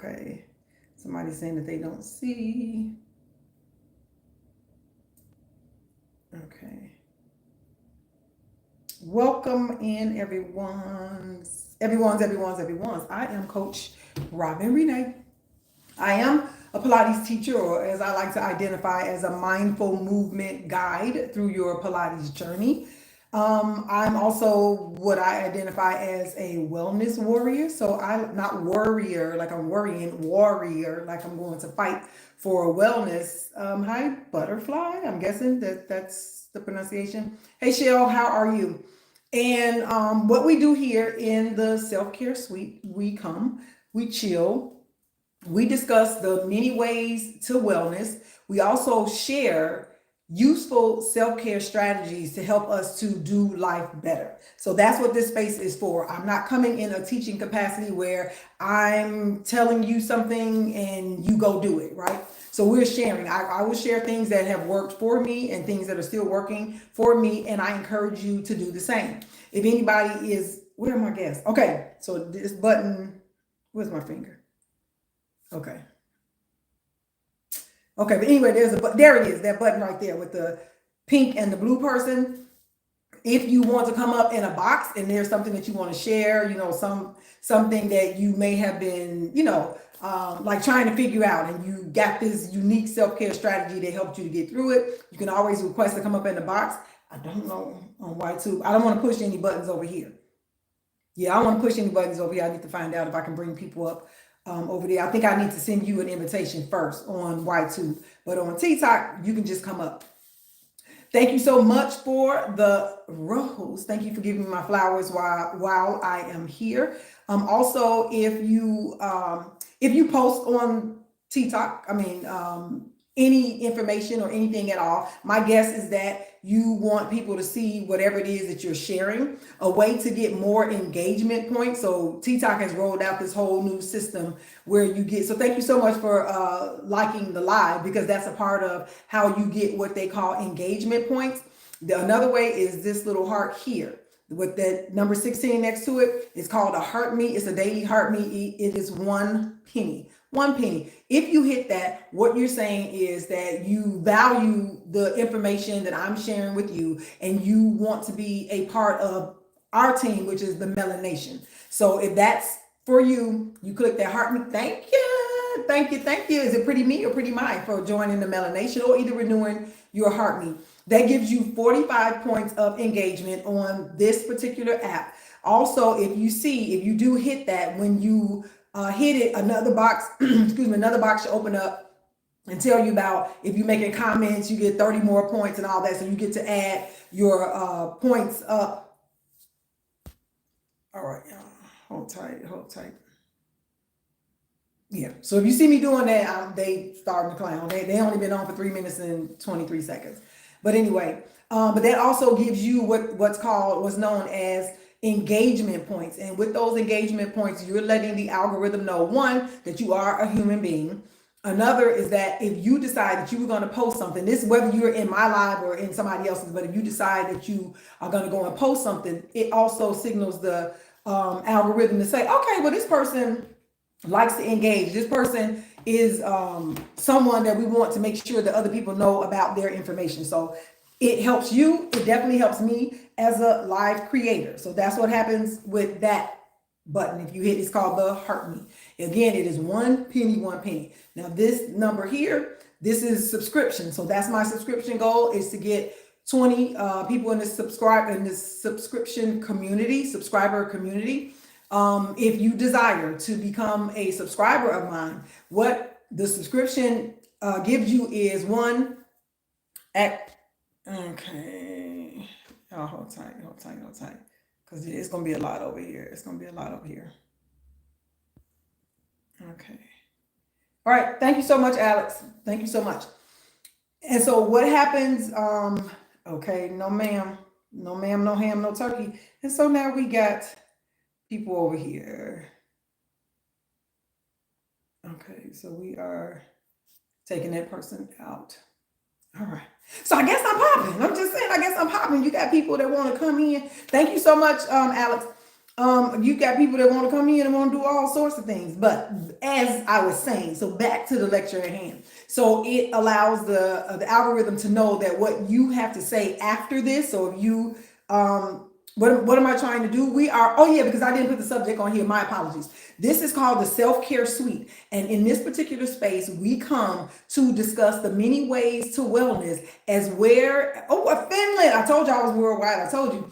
Okay. Somebody's saying that they don't see. Okay. Welcome in everyone's. I am Coach Robin Renee. I am a Pilates teacher, or as I like to identify, as a mindful movement guide through your Pilates journey. I'm also what I identify as a wellness warrior. So I'm not warrior like I'm worrying, warrior like I'm going to fight for wellness. Hi, Butterfly. I'm guessing that's the pronunciation. Hey, Shell, how are you? And what we do here in the self care suite, we chill, we discuss the many ways to wellness. We also share useful self care strategies to help us to do life better. So that's what this space is for. I'm not coming in a teaching capacity where I'm telling you something and you go do it, right? So we're sharing. I will share things that have worked for me and things that are still working for me. And I encourage you to do the same. If anybody is, where are my guests? Okay, so this button, where's my finger? Okay. Okay, but anyway, there it is, that button right there with the pink and the blue person. If you want to come up in a box and there's something that you want to share, something that you may have been, like trying to figure out, and you got this unique self-care strategy that helped you to get through it, you can always request to come up in the box. I don't know on YTube. I don't want to push any buttons over here. Yeah, I don't want to push any buttons over here. I need to find out if I can bring people up over there. I think I need to send you an invitation first on Y2, but on TikTok, you can just come up. Thank you so much for the rose. Thank you for giving me my flowers while I am here. Also, if you post on TikTok, any information or anything at all, my guess is that you want people to see whatever it is that you're sharing, a way to get more engagement points. So TikTok has rolled out this whole new system where you get, so thank you so much for liking the live, because that's a part of how you get what they call engagement points. Another way is this little heart here with that number 16 next to it. It's called a heart me. It's a daily heart me. It is 1 penny. 1 penny. If you hit that, what you're saying is that you value the information that I'm sharing with you, and you want to be a part of our team, which is the Melanation. So if that's for you, you click that heart me. Thank you. Thank you. Thank you. Is it Pretty Me or Pretty Mine for joining the Melanation, or either renewing your heart me? That gives you 45 points of engagement on this particular app. Also, if you do hit that, when you hit it, another box, another box should open up and tell you about, if you're making comments, you get 30 more points and all that. So you get to add your points up. All right, y'all. Hold tight. Yeah. So if you see me doing that, they starting to clown. They only been on for 3 minutes and 23 seconds. But anyway, but that also gives you what's known as engagement points. And with those engagement points, you're letting the algorithm know, one, that you are a human being. Another is that if you decide that you were going to post something, this, whether you're in my live or in somebody else's, but if you decide that you are going to go and post something, it also signals the algorithm to say, okay, well, this person likes to engage. This person is someone that we want to make sure that other people know about their information. So it helps you. It definitely helps me as a live creator. So that's what happens with that button. If you hit, it's called the heart me. Again, it is 1 penny, 1 penny. Now this number here, this is subscription. So that's my subscription goal, is to get 20 people in this subscription community, subscriber community. If you desire to become a subscriber of mine, what the subscription gives you is one at, okay, oh, hold tight, because it's going to be a lot over here. Okay. All right. Thank you so much, Alex. Thank you so much. And so what happens, okay, no ma'am, no ham, no turkey. And so now we got people over here. Okay, so we are taking that person out. All right. So I guess I'm popping. I'm just saying, I guess I'm popping. You got people that want to come in. Thank you so much, Alex. You got people that want to come in and want to do all sorts of things. But as I was saying, so back to the lecture at hand. So it allows the algorithm to know that what you have to say after this. So if you what am I trying to do? We are, oh yeah, because I didn't put the subject on here. My apologies. This is called the self-care suite. And in this particular space, we come to discuss the many ways to wellness as where, Finland. I told you I was worldwide. I told you.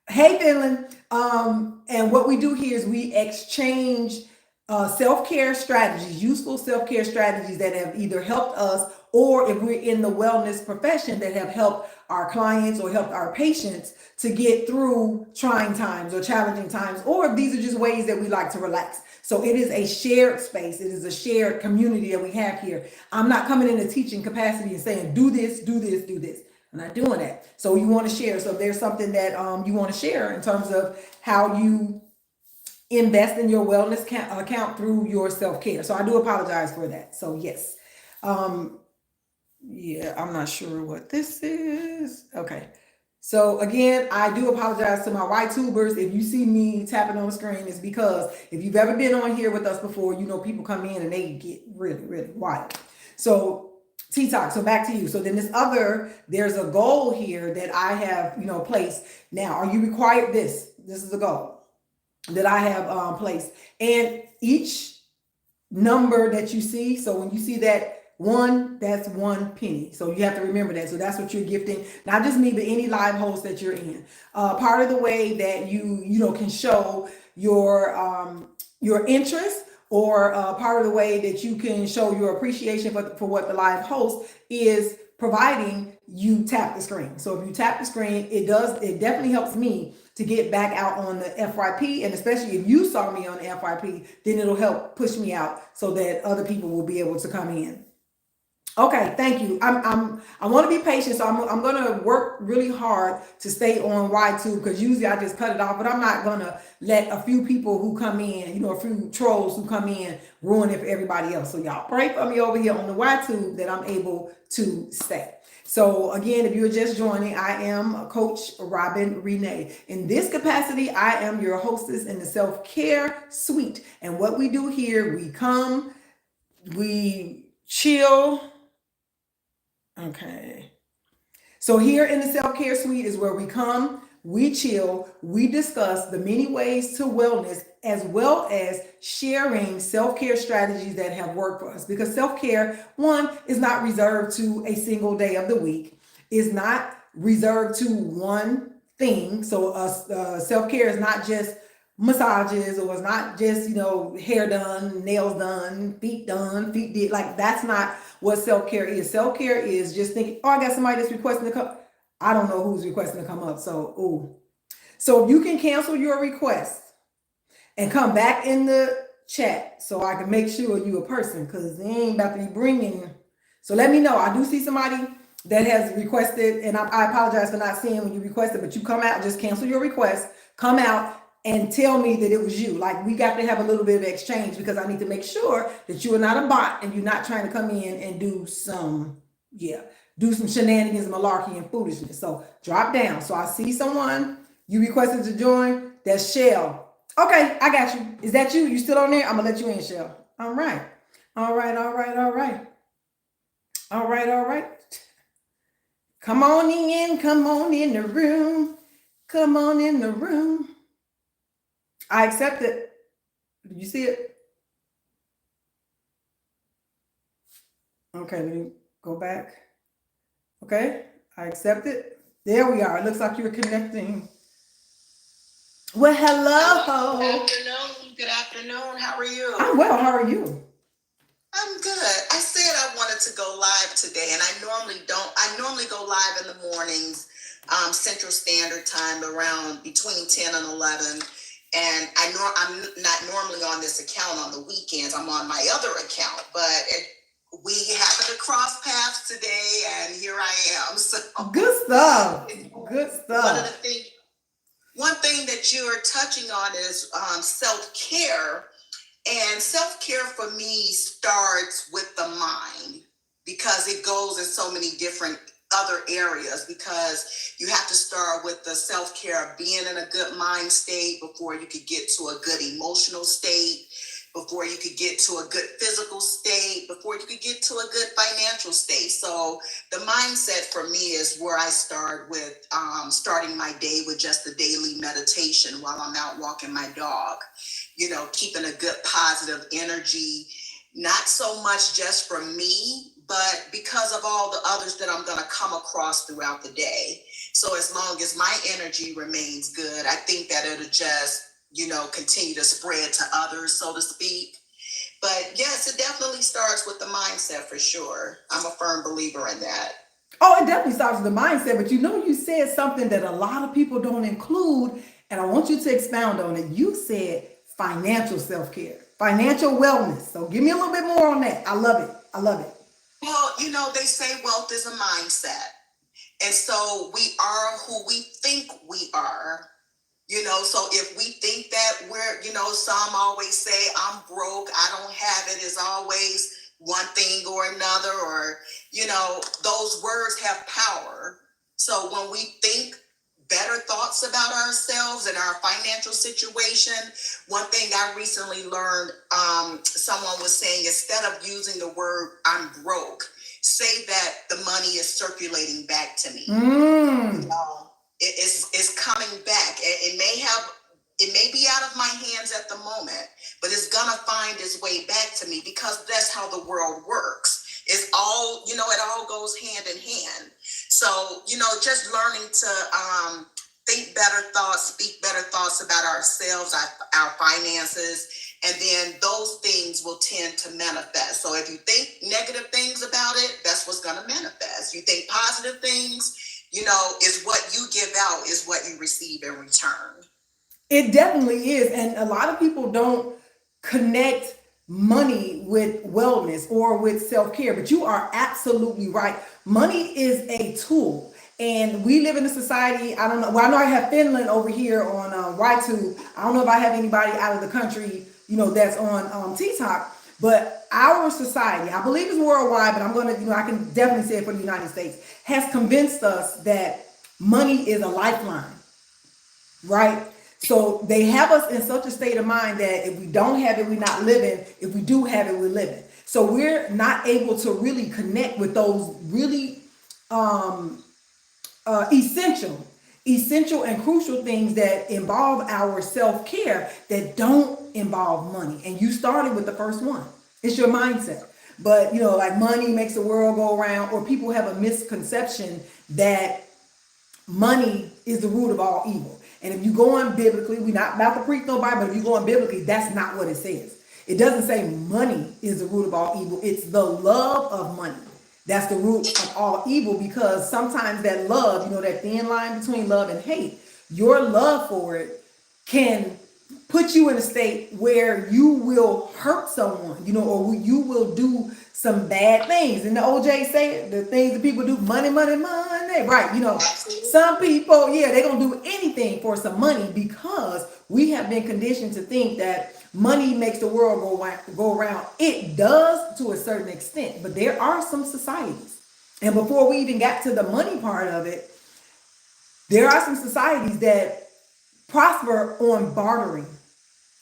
Hey, Finland. And what we do here is we exchange self-care strategies, useful self-care strategies that have either helped us, or if we're in the wellness profession, that have helped our clients or helped our patients to get through trying times or challenging times, or if these are just ways that we like to relax. So it is a shared space. It is a shared community that we have here. I'm not coming in a teaching capacity and saying, do this, do this, do this. I'm not doing that. So you want to share. So if there's something that you want to share in terms of how you invest in your wellness account through your self-care. So I do apologize for that. So yes. Yeah, I'm not sure what this is. Okay. So again, I do apologize to my white tubers. If you see me tapping on the screen, it's because if you've ever been on here with us before, you know people come in and they get really, really wild. So T-Talk, so back to you. So then there's a goal here that I have, placed. Now, are you required this? This is a goal that I have placed. And each number that you see, so when you see that one, that's 1 penny. So you have to remember that. So that's what you're gifting, not just me, but any live host that you're in. Part of the way that you can show your interest, or part of the way that you can show your appreciation for what the live host is providing, you tap the screen. So if you tap the screen, it definitely helps me to get back out on the FYP. And especially if you saw me on the FYP, then it'll help push me out so that other people will be able to come in. Okay, thank you. I want to be patient, so I'm gonna work really hard to stay on Y2, because usually I just cut it off, but I'm not gonna let a few people who come in, a few trolls who come in, ruin it for everybody else. So y'all pray for me over here on the Y2 that I'm able to stay. So again, if you're just joining, I am Coach Robin Renee. In this capacity, I am your hostess in the self-care suite. And what we do here, we come, we chill. Okay. So here in the self-care suite is where we come, we chill, we discuss the many ways to wellness, as well as sharing self-care strategies that have worked for us. Because self-care, one, is not reserved to a single day of the week, is not reserved to one thing. So self-care is not just massages, or it's not just hair done, nails done, feet did. Like, that's not what self-care is. Self-care is just thinking, oh, I got somebody that's requesting to come. I don't know who's requesting to come up. So if you can cancel your request and come back in the chat so I can make sure you're a person, because they ain't about to be bringing. So let me know. I do see somebody that has requested, and I apologize for not seeing when you requested, but you come out, just cancel your request, come out and tell me that it was you. Like, we got to have a little bit of exchange, because I need to make sure that you are not a bot and you're not trying to come in and do some shenanigans, malarkey, and foolishness. So drop down. So I see someone you requested to join. That's Shell. Okay, I got you. Is that you? You still on there? I'm gonna let you in, Shell. All right. All right. Come on in. Come on in the room. Come on in the room. I accept it. Did you see it? Okay, let me go back. Okay, I accept it. There we are. It looks like you're connecting. Well, hello. Good afternoon. Good afternoon. How are you? I'm well. How are you? I'm good. I said I wanted to go live today, and I normally don't. I normally go live in the mornings, Central Standard Time, around between 10 and 11. And I'm not normally on this account on the weekends. I'm on my other account, but we happened to cross paths today, and here I am. So good stuff. Good stuff. One thing that you are touching on is self-care. And self-care for me starts with the mind, because it goes in so many different other areas, because you have to start with the self-care of being in a good mind state before you could get to a good emotional state, before you could get to a good physical state, before you could get to a good financial state. So the mindset for me is where I start with starting my day with just the daily meditation while I'm out walking my dog, keeping a good positive energy, not so much just for me, but because of all the others that I'm going to come across throughout the day. So as long as my energy remains good, I think that it'll just, continue to spread to others, so to speak. But yes, it definitely starts with the mindset for sure. I'm a firm believer in that. Oh, it definitely starts with the mindset, but you said something that a lot of people don't include, and I want you to expound on it. You said financial self-care, financial wellness. So give me a little bit more on that. I love it. I love it. Well, they say wealth is a mindset. And so we are who we think we are. So if we think that we're, some always say, I'm broke, I don't have it, is always one thing or another, or, those words have power. So when we think better thoughts about ourselves and our financial situation, one thing I recently learned, someone was saying, instead of using the word I'm broke, say that the money is circulating back to me. It's coming back. It may be out of my hands at the moment, but it's gonna find its way back to me, because that's how the world works. It's all, it all goes hand in hand. So, just learning to think better thoughts, speak better thoughts about ourselves, our finances, and then those things will tend to manifest. So if you think negative things about it, that's what's going to manifest. You think positive things, is what you give out, is what you receive in return. It definitely is. And a lot of people don't connect money with wellness or with self care, but you are absolutely right. Money is a tool. And we live in a society, I don't know. Well, I know I have Finland over here on Y2. I don't know if I have anybody out of the country, that's on TikTok. But our society, I believe it's worldwide, but I'm going to, I can definitely say it for the United States, has convinced us that money is a lifeline, right? So they have us in such a state of mind that if we don't have it, we're not living. If we do have it, we're living. So we're not able to really connect with those really essential and crucial things that involve our self-care that don't involve money. And you started with the first one. It's your mindset. But like money makes the world go around, or people have a misconception that money is the root of all evil. And if you go on biblically, we're not about to preach nobody, but if you go on biblically, that's not what it says. It doesn't say money is the root of all evil. It's the love of money. That's the root of all evil, because sometimes that love, that thin line between love and hate, your love for it can put you in a state where you will hurt someone, or you will do some bad things. And the OJ say the things that people do, money, money, money, right? Some people, yeah, they're going to do anything for some money, because we have been conditioned to think that money makes the world go around. It does to a certain extent, but there are some societies. And before we even got to the money part of it, there are some societies that prosper on bartering.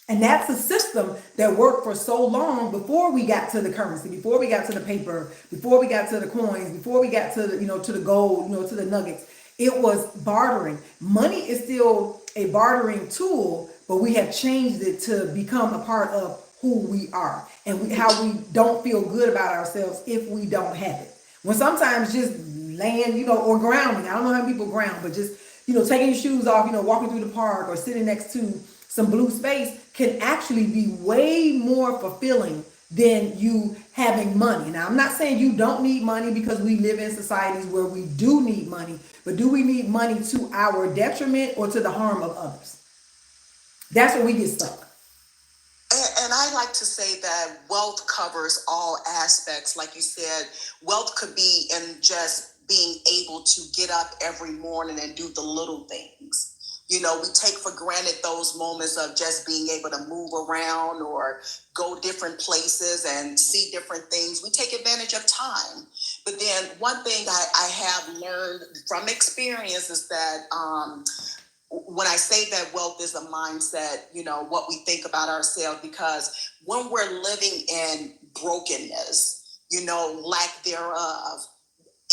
And that's a system that worked for so long before we got to the currency, before we got to the paper, before we got to the coins, before we got to the, to the gold, to the nuggets. It was bartering. Money is still a bartering tool, but we have changed it to become a part of who we are, and how we don't feel good about ourselves if we don't have it. When sometimes just laying, or grounding, I don't know how people ground, but just, taking your shoes off, walking through the park or sitting next to some blue space can actually be way more fulfilling than you having money. Now, I'm not saying you don't need money, because we live in societies where we do need money, but do we need money to our detriment or to the harm of others? That's where we get stuck. And I like to say that wealth covers all aspects. Like you said, wealth could be in just being able to get up every morning and do the little things. You know, we take for granted those moments of just being able to move around or go different places and see different things. We take advantage of time. But then one thing I have learned from experience is that when I say that wealth is a mindset, you know, what we think about ourselves, because when we're living in brokenness, you know, lack thereof,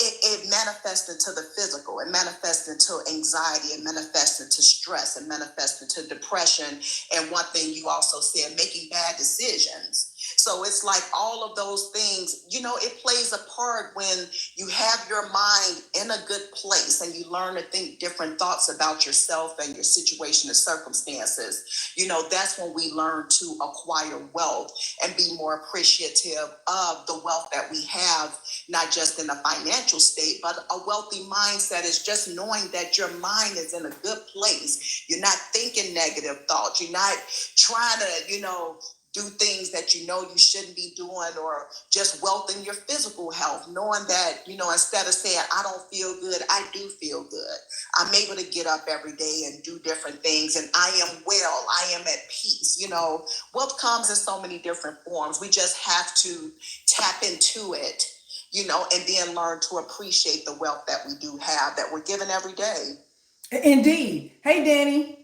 it manifests into the physical, it manifests into anxiety, it manifests into stress, it manifests into depression. And one thing you also said, making bad decisions. So it's like all of those things, you know, it plays a part when you have your mind in a good place and you learn to think different thoughts about yourself and your situation and circumstances. You know, that's when we learn to acquire wealth and be more appreciative of the wealth that we have, not just in a financial state, but a wealthy mindset is just knowing that your mind is in a good place. You're not thinking negative thoughts. You're not trying to, you know, do things that you know you shouldn't be doing, or just wealth in your physical health, knowing that, you know, instead of saying, I don't feel good, I do feel good. I'm able to get up every day and do different things, and I am well, I am at peace. You know, wealth comes in so many different forms. We just have to tap into it, you know, and then learn to appreciate the wealth that we do have, that we're given every day. Indeed. Hey, Danny.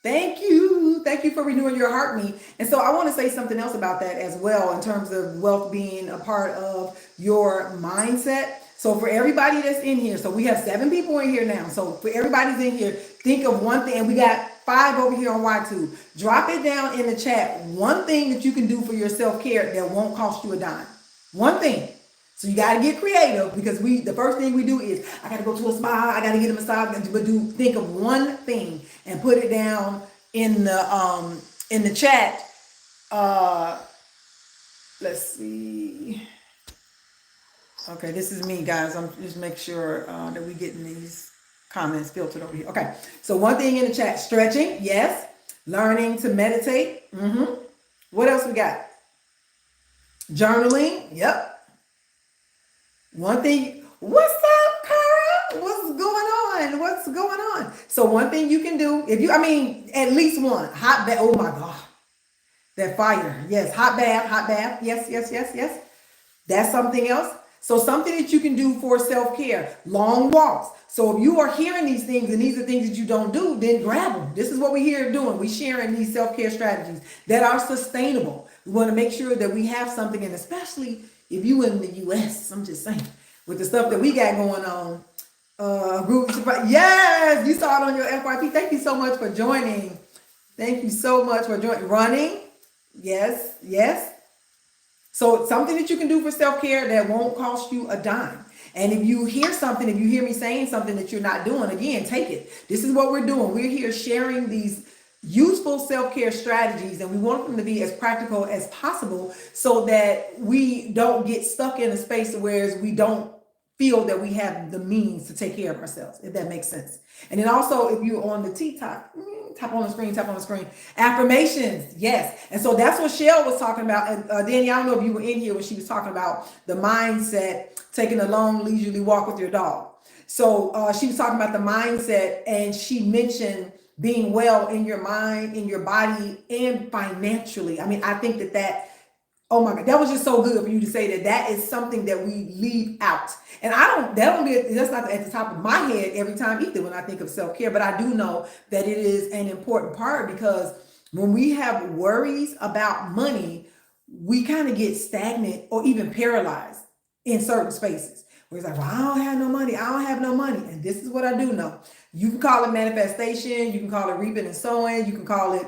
Thank you. Thank you for renewing your heart me. And so I want to say something else about that as well, in terms of wealth being a part of your mindset. So for everybody that's in here, so we have 7 people in here now. So for everybody's in here, think of one thing. And we got 5 over here on Y2. Drop it down in the chat. One thing that you can do for your self-care that won't cost you a dime. One thing. So you got to get creative, because the first thing we do is, I got to go to a spa, I got to get a massage, but think of one thing and put it down in the chat. Let's see. Okay, this is me, guys. I'm just make sure that we getting these comments filtered over here. Okay, so one thing in the chat: stretching, yes. Learning to meditate. What else we got? Journaling, yep. One thing, what's up, Cara? What's going on? What's going on? So one thing you can do, at least one, hot bath. Oh my God. That fire. Yes, hot bath. Yes. That's something else. So something that you can do for self-care, long walks. So if you are hearing these things and these are things that you don't do, then grab them. This is what we're here doing. We're sharing these self-care strategies that are sustainable. We want to make sure that we have something, and especially if you in the US, I'm just saying, with the stuff that we got going on, yes, you saw it on your FYP. Thank you so much for joining. Thank you so much for joining. Running, yes. So something that you can do for self-care that won't cost you a dime. And if you hear something, if you hear me saying something that you're not doing, again, take it. This is what we're doing. We're here sharing these useful self-care strategies, and we want them to be as practical as possible so that we don't get stuck in a space where we don't feel that we have the means to take care of ourselves, if that makes sense. And then also, if you're on the TikTok, tap on the screen. Affirmations, yes. And so that's what Shell was talking about. And Danny, I don't know if you were in here when she was talking about the mindset, taking a long leisurely walk with your dog. So she was talking about the mindset, and she mentioned being well in your mind, in your body, and financially. I mean, I think that oh my God, that was just so good for you to say that is something that we leave out. And that's not at the top of my head every time either when I think of self-care, but I do know that it is an important part, because when we have worries about money, we kind of get stagnant or even paralyzed in certain spaces. Where it's like, well, I don't have no money. And this is what I do know. You can call it manifestation. You can call it reaping and sowing. You can call it,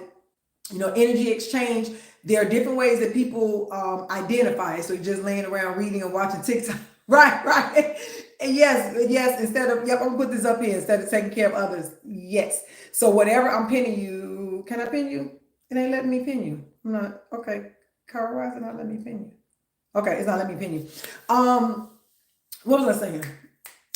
energy exchange. There are different ways that people identify it. So you're just laying around reading and watching TikTok. Right. And yes, instead of, I'm gonna put this up here, instead of taking care of others. Yes. So whatever I'm pinning you, can I pin you? It ain't letting me pin you. I'm not, okay. Cara, why is it not letting me pin you? Okay, it's not letting me pin you. What was I saying?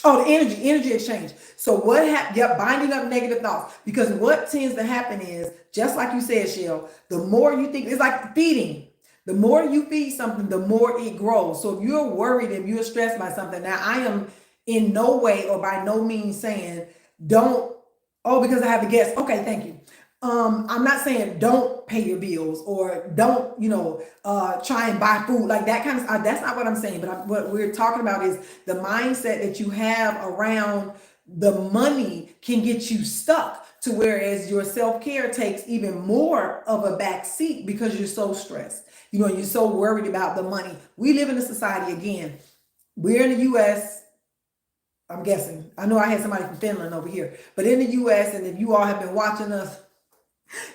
Oh, the energy exchange. So what happened? Yep, binding up negative thoughts. Because what tends to happen is, just like you said, Shell, the more you think, it's like feeding. The more you feed something, the more it grows. So if you're worried, if you're stressed by something, now I am in no way or by no means saying don't Oh, because I have the guests. Okay, thank you. I'm not saying don't pay your bills or don't, try and buy food like that kind of stuff. That's not what I'm saying. But what we're talking about is the mindset that you have around the money can get you stuck to whereas your self-care takes even more of a back seat because you're so stressed. You're so worried about the money. We live in a society again. We're in the US. I'm guessing. I know I had somebody from Finland over here, but in the US, and if you all have been watching us,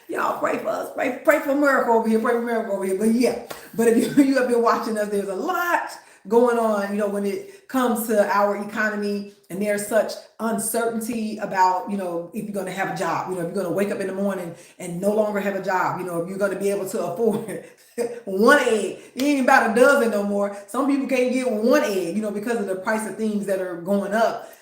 y'all pray for us, pray for America over here, pray for America over here. But yeah, but if you have been watching us, there's a lot going on, when it comes to our economy, and there's such uncertainty about, if you're going to have a job, if you're going to wake up in the morning and no longer have a job, if you're going to be able to afford one egg. It ain't about a dozen no more. Some people can't get one egg, because of the price of things that are going up.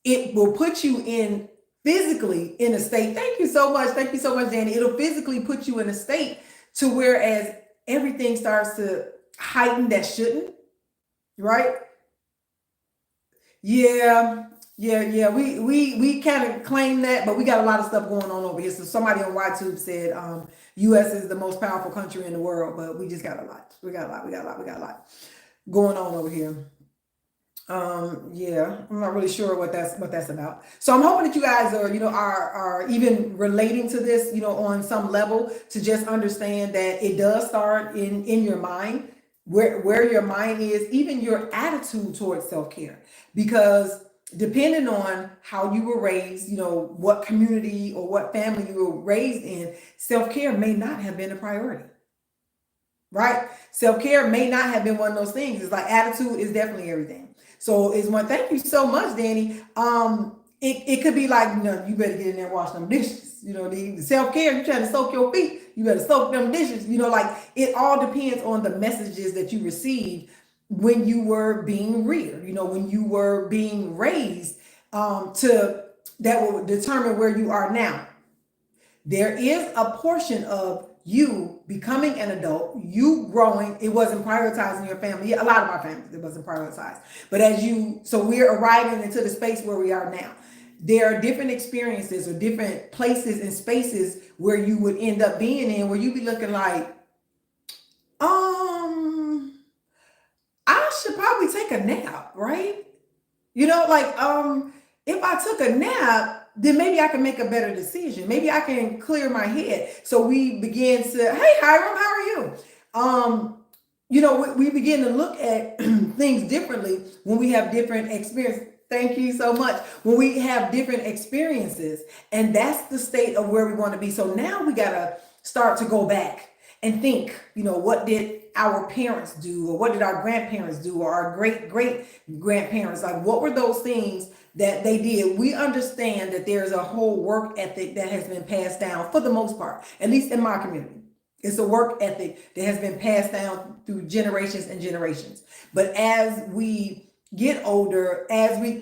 It will put you in physically in a state. Thank you so much. Thank you so much, Danny. It'll physically put you in a state to whereas everything starts to heighten that shouldn't, right? Yeah. We kind of claim that, but we got a lot of stuff going on over here. So somebody on YTube said, US is the most powerful country in the world, but we just got a lot. We got a lot going on over here. Yeah, I'm not really sure what that's about. So I'm hoping that you guys are even relating to this, on some level, to just understand that it does start in your mind, where your mind is, even your attitude towards self-care, because depending on how you were raised, what community or what family you were raised in, self-care may not have been a priority. Right? Self-care may not have been one of those things. It's like attitude is definitely everything. So it's one, thank you so much, Danny. It could be like, you better get in there and wash them dishes. The self-care, you're trying to soak your feet, you better soak them dishes. Like it all depends on the messages that you received when you were being reared, when you were being raised, that will determine where you are now. There is a portion of you becoming an adult, you growing, it wasn't prioritized in your family. A lot of our families, it wasn't prioritized. But so we're arriving into the space where we are now. There are different experiences or different places and spaces where you would end up being in, where you be looking like, I should probably take a nap, right? If I took a nap, then maybe I can make a better decision. Maybe I can clear my head. So we begin to, hey, Hiram, how are you? We begin to look at things differently when we have different experiences. Thank you so much. When we have different experiences, and that's the state of where we want to be. So now we got to start to go back and think, what did our parents do, or what did our grandparents do, or our great grandparents, like what were those things that they did? We understand that there's a whole work ethic that has been passed down for the most part, at least in my community. It's a work ethic that has been passed down through generations and generations. But as we get older, as we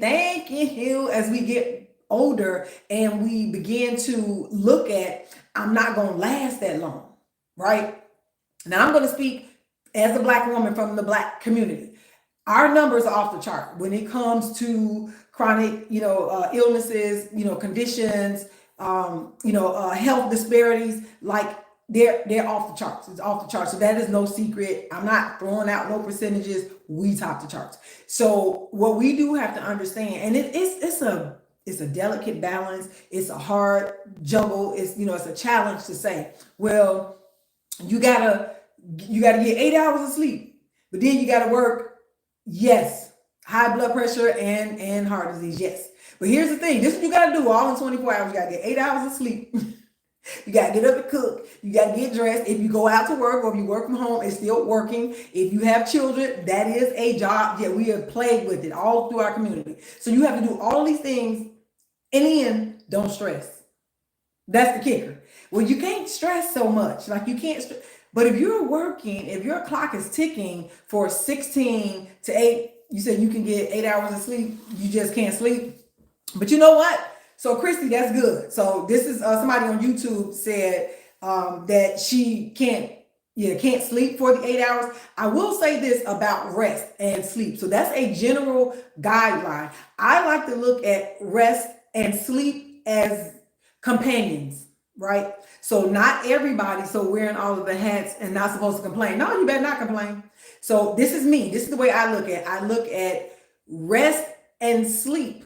get older and we begin to look at, I'm not going to last that long, right? Now I'm going to speak as a Black woman from the Black community. Our numbers are off the chart when it comes to chronic, illnesses, conditions, health disparities. Like they're off the charts. It's off the charts. So that is no secret. I'm not throwing out no percentages. We top the charts. So what we do have to understand, and it's a delicate balance. It's a hard juggle. It's a challenge to say, well, you gotta get 8 hours of sleep, but then you gotta work. Yes, high blood pressure and heart disease. Yes, but here's the thing: this is what you gotta do all in 24 hours. You gotta get 8 hours of sleep. You gotta get up and cook. You gotta get dressed. If you go out to work or if you work from home, it's still working. If you have children, that is a job. Yeah, we are plagued with it all through our community. So you have to do all these things. In the end, don't stress. That's the kicker. Well, you can't stress so much. Like you can't. But if you're working, if your clock is ticking for 16 to 8, you said you can get 8 hours of sleep. You just can't sleep. But you know what? So Christy, that's good. So this is somebody on YouTube said that she can't sleep for the 8 hours. I will say this about rest and sleep. So that's a general guideline. I like to look at rest and sleep as companions, right? So not everybody, so wearing all of the hats and not supposed to complain. No, you better not complain. So this is me. This is the way I look at. I look at rest and sleep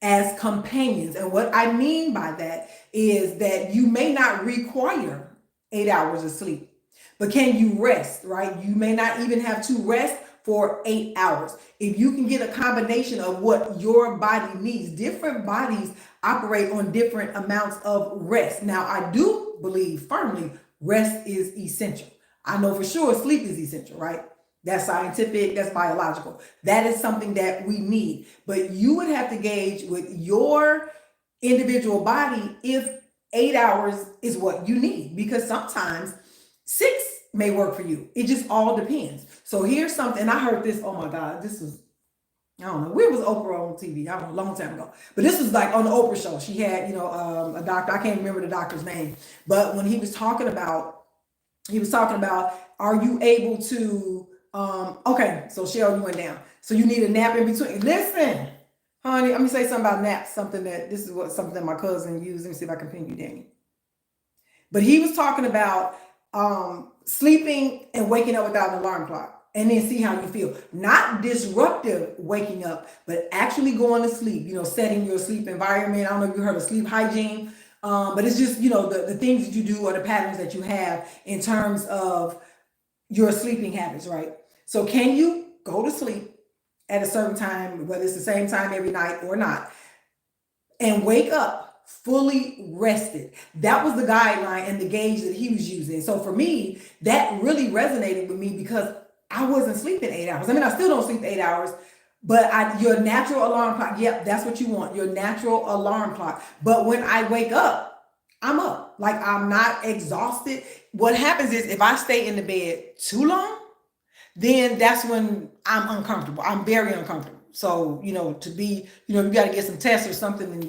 as companions. And what I mean by that is that you may not require 8 hours of sleep, but can you rest, right? You may not even have to rest for 8 hours. If you can get a combination of what your body needs, different bodies operate on different amounts of rest. Now, I do believe firmly rest is essential. I know for sure sleep is essential, right? That's scientific, that's biological. That is something that we need. But you would have to gauge with your individual body if 8 hours is what you need, because sometimes 6 may work for you. It just all depends. So here's something, I heard this, oh my God, this was, I don't know, where was Oprah on TV? I don't know, a long time ago. But this was like on the Oprah show. She had, a doctor, I can't remember the doctor's name, but when he was talking about, are you able to, okay, so Cheryl, you went down. So you need a nap in between. Listen, honey, let me say something about naps, something that my cousin used. Let me see if I can pin you, Danny. But he was talking about sleeping and waking up without an alarm clock, and then see how you feel. Not disruptive waking up, but actually going to sleep, setting your sleep environment. I don't know if you heard of sleep hygiene, but it's just, the things that you do or the patterns that you have in terms of your sleeping habits, right? So can you go to sleep at a certain time, whether it's the same time every night or not, and wake up fully rested? That was the guideline and the gauge that he was using. So for me, that really resonated with me because I wasn't sleeping 8 hours. I mean, I still don't sleep 8 hours, but your natural alarm clock, yep, that's what you want, your natural alarm clock. But when I wake up, I'm up. Like, I'm not exhausted. What happens is if I stay in the bed too long, then that's when I'm uncomfortable. I'm very uncomfortable. So, you got to get some tests or something, and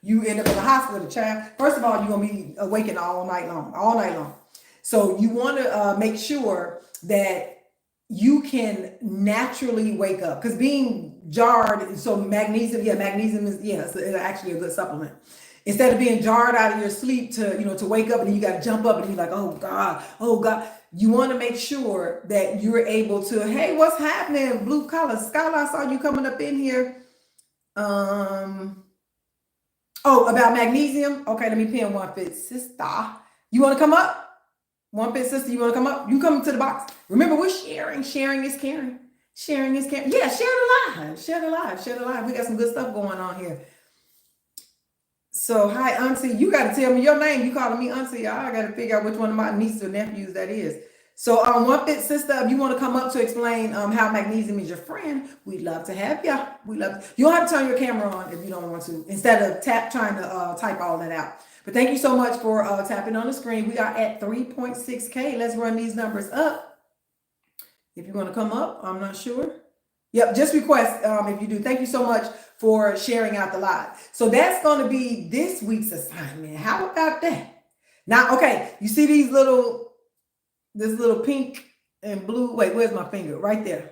you end up in the hospital, child. First of all, you're going to be awakened all night long. So you want to make sure that you can naturally wake up, because being jarred, so magnesium is actually a good supplement. Instead of being jarred out of your sleep to wake up and then you got to jump up and you're like, oh God, you want to make sure that you're able to, hey, what's happening? Blue collar, Skylar, I saw you coming up in here. About magnesium. Okay, let me pin One Fit Sister. You want to come up? One Fit Sister, you want to come up? You come to the box. Remember, we're sharing. Sharing is caring. Sharing is caring. Yeah, share the live. We got some good stuff going on here. So, hi, Auntie. You got to tell me your name. You calling me Auntie. I got to figure out which one of my nieces or nephews that is. So, One Fit Sister, if you want to come up to explain how magnesium is your friend, we'd love to have you. You don't have to turn your camera on if you don't want to, instead of trying to type all that out. But thank you so much for tapping on the screen. We are at 3.6K. Let's run these numbers up. If you want to come up, I'm not sure. Yep, just request if you do. Thank you so much for sharing out the live. So that's going to be this week's assignment. How about that? Now, okay, you see this little pink and blue, wait, where's my finger? Right there.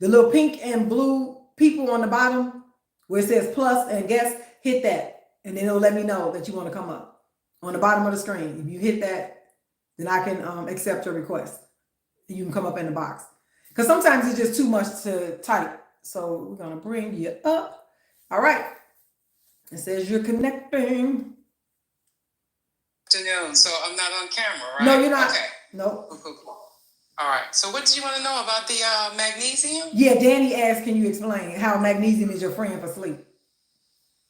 The little pink and blue people on the bottom where it says plus and guest, hit that. And then it'll let me know that you want to come up on the bottom of the screen. If you hit that, then I can accept your request. You can come up in the box. Because sometimes it's just too much to type. So we're going to bring you up. All right. It says you're connecting. Afternoon. So I'm not on camera, right? No, you're not. Okay. Nope. Cool. All right. So what did you want to know about the magnesium? Yeah, Danny asked, can you explain how magnesium is your friend for sleep?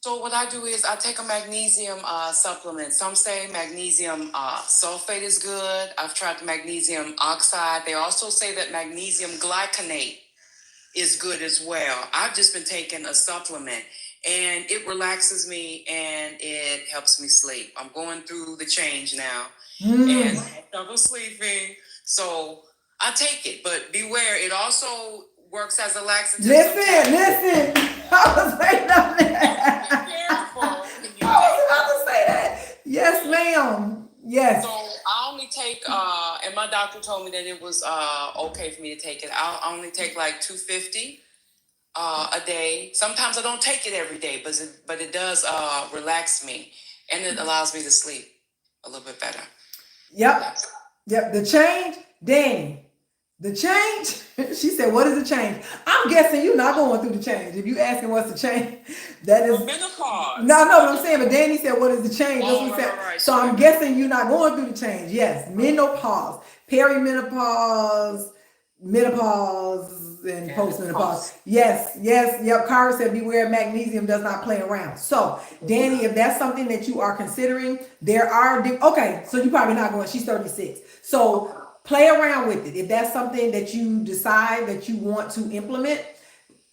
So what I do is I take a magnesium supplement. Some say magnesium sulfate is good. I've tried the magnesium oxide. They also say that magnesium glycinate is good as well. I've just been taking a supplement and it relaxes me and it helps me sleep. I'm going through the change now and I'm sleeping. So I take it, but beware, it also works as a laxative. Listen. I was waiting on that. Be careful. I was about to say that. Yes, ma'am. Yes. So I only take, and my doctor told me that it was okay for me to take it. I'll only take like 250. a day. Sometimes I don't take it every day, but it does relax me, and it allows me to sleep a little bit better. Yep. Yep. The change, Danny. The change, she said, what is the change? I'm guessing you're not going through the change. If you asking what's the change, that is Menopause. no, no, what I'm saying, but Danny said, what is the change? That's what he said. Right. So I'm guessing you're not going through the change. Yes, menopause, perimenopause, menopause, and postmenopause. Yes, yes, yep. Cara said, beware, magnesium does not play around. So, Danny, if that's something that you are considering, there are, okay, so you're probably not going, she's 36. So, play around with it. If that's something that you decide that you want to implement,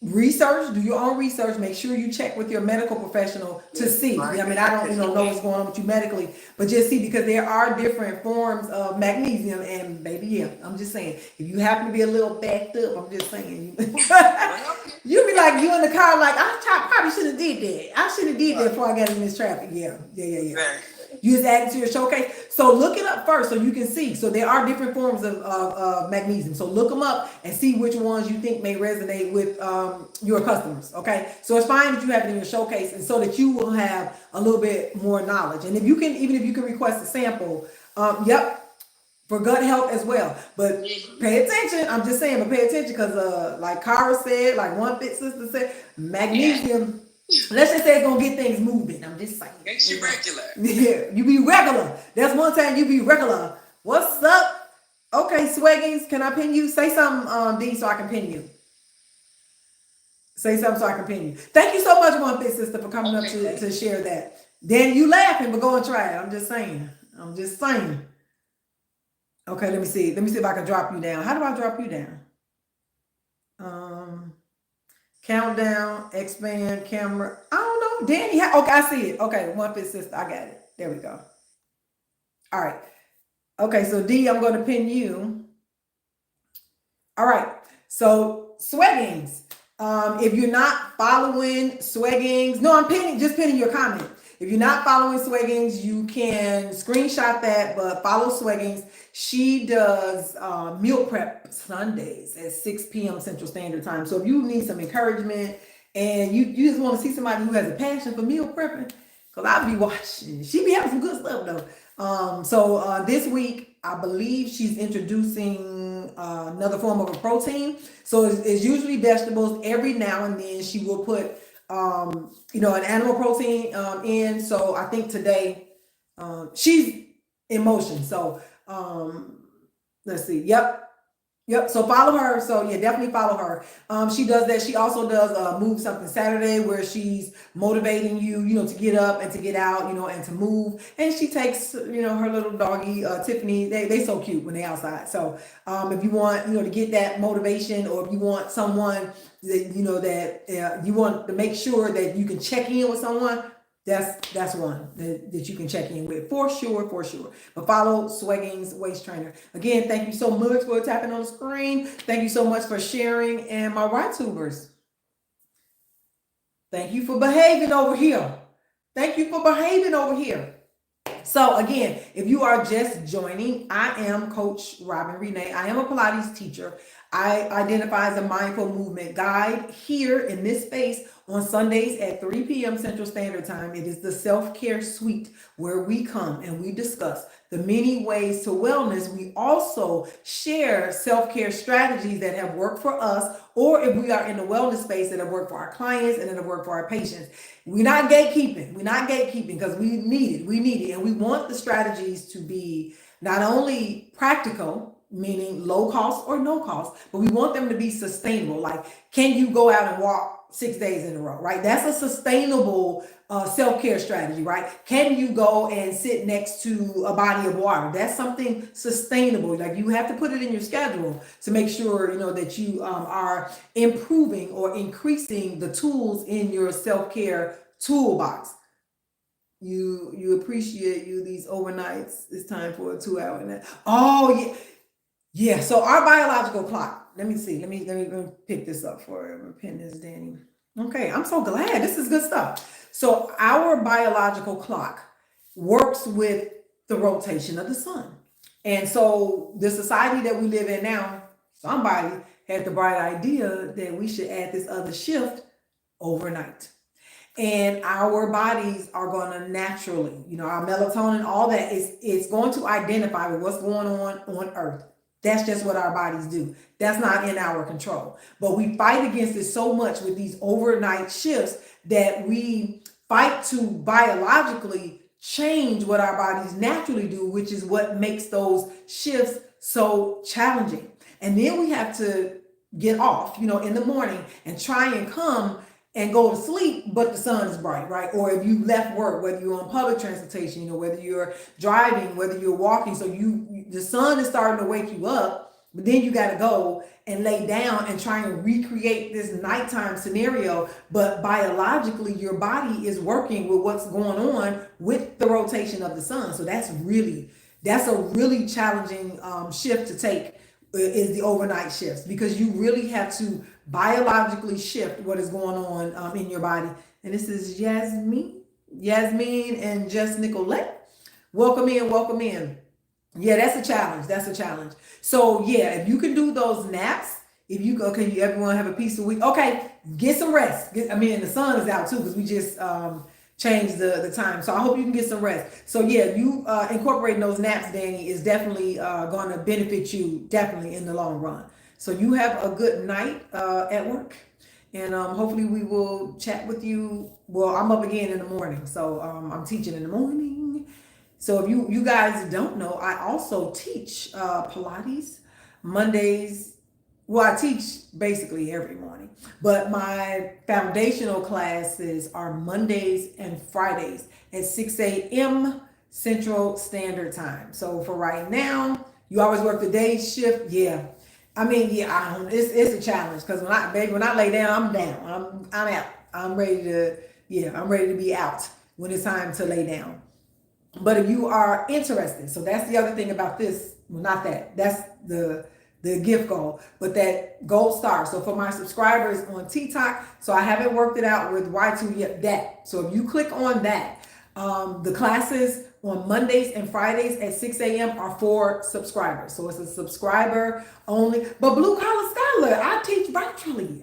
research, do your own research, make sure you check with your medical professional to see. I mean, I don't know what's going on with you medically, but just see, because there are different forms of magnesium, and baby, yeah, I'm just saying, if you happen to be a little backed up, I'm just saying, you be like, you in the car, like, probably should have did that. I should have did that before I got in this traffic. Yeah. You just add it to your showcase. So look it up first so you can see. So there are different forms of magnesium. So look them up and see which ones you think may resonate with your customers. Okay. So it's fine that you have it in your showcase, and so that you will have a little bit more knowledge. And if you can, even if you can request a sample, for gut health as well. But pay attention. I'm just saying, but pay attention, because like Cara said, like One Fit Sister said, magnesium. Let's just say it's gonna get things moving. I'm just saying. Makes you regular. Yeah, you be regular. That's one time you be regular. What's up? Okay, Swaggings, can I pin you? Say something, D, so I can pin you. Say something so I can pin you. Thank you so much, One Fit Sister, for coming up to share that. Then you laughing, but go and try it. I'm just saying. Okay, let me see. Let me see if I can drop you down. How do I drop you down? Countdown, expand, camera. I don't know. Danny, okay, I see it. Okay, One Fit Sister, I got it. There we go. All right. Okay, so D, I'm going to pin you. All right. So Swaggings, if you're not following Swaggings, no, I'm just pinning your comment. If you're not following Swaggings, you can screenshot that, but follow Swaggings. She does meal prep Sundays at 6 p.m. Central Standard Time. So if you need some encouragement and you just want to see somebody who has a passion for meal prepping, because I'll be watching. She be having some good stuff though. So this week, I believe she's introducing another form of a protein. So it's usually vegetables. Every now and then she will put an animal protein in. So I think today she's in motion. So let's see. Yep. So follow her. So yeah, definitely follow her. She does that. She also does Move Something Saturday, where she's motivating you, to get up and to get out, and to move. And she takes, her little doggy, Tiffany. They so cute when they outside. So if you want, to get that motivation, or if you want someone that, you want to make sure that you can check in with someone, that's one that you can check in with for sure. But follow Swaggings Waist Trainer. Again, thank you so much for tapping on the screen. Thank you so much for sharing. And my RightTubers, thank you for behaving over here. So again, if you are just joining, I am Coach Robin Renee. I am a Pilates teacher. I identify as a mindful movement guide here in this space on Sundays at 3 p.m. Central Standard Time. It is the Self-Care Suite, where we come and we discuss the many ways to wellness. We also share self-care strategies that have worked for us, or if we are in the wellness space, that have worked for our clients and that have worked for our patients. We're not gatekeeping because we need it. And we want the strategies to be not only practical, meaning low cost or no cost, but we want them to be sustainable. Like, can you go out and walk 6 days in a row, right? That's a sustainable self-care strategy, right? Can you go and sit next to a body of water? That's something sustainable. Like, you have to put it in your schedule to make sure, that you are improving or increasing the tools in your self-care toolbox. You appreciate these overnights. It's time for a 2-hour nap. Oh yeah. Yeah, so our biological clock, let me see, let me pick this up for you. I'm gonna pin this, Danny. Okay, I'm so glad, this is good stuff. So our biological clock works with the rotation of the sun. And so the society that we live in now, somebody had the bright idea that we should add this other shift overnight. And our bodies are going to naturally, our melatonin, all that is going to identify with what's going on Earth. That's just what our bodies do. That's not in our control. But we fight against it so much with these overnight shifts that we fight to biologically change what our bodies naturally do, which is what makes those shifts so challenging. And then we have to get off, in the morning and try and come and go to sleep, but the sun is bright, right? Or if you left work, whether you're on public transportation, whether you're driving, whether you're walking, so the sun is starting to wake you up, but then you got to go and lay down and try and recreate this nighttime scenario. But biologically, your body is working with what's going on with the rotation of the sun. So that's a really challenging shift to take, is the overnight shifts, because you really have to biologically shift what is going on in your body. And this is Yasmin and Just Nicolette. Welcome in. Yeah, that's a challenge. So yeah, if you can do those naps, everyone have a piece of week. Okay, get some rest. The sun is out too, because we just changed the time. So I hope you can get some rest. So yeah, you incorporating those naps, Danny, is definitely going to benefit you definitely in the long run. So you have a good night at work, and hopefully we will chat with you. Well, I'm up again in the morning, so I'm teaching in the morning. So if you guys don't know, I also teach Pilates Mondays. Well, I teach basically every morning, but my foundational classes are Mondays and Fridays at 6 a.m. Central Standard Time. So for right now, you always work the day shift. Yeah. It's a challenge, because when I lay down, I'm down. I'm out. I'm ready to be out when it's time to lay down. But if you are interested, so that's the other thing about this. Well, not that. That's the gift goal, but that gold star. So for my subscribers on TikTok, so I haven't worked it out with Y2 yet. That. So if you click on that, the classes on Mondays and Fridays at 6 a.m. are for subscribers. So it's a subscriber only. But Blue Collar Scholar, I teach virtually.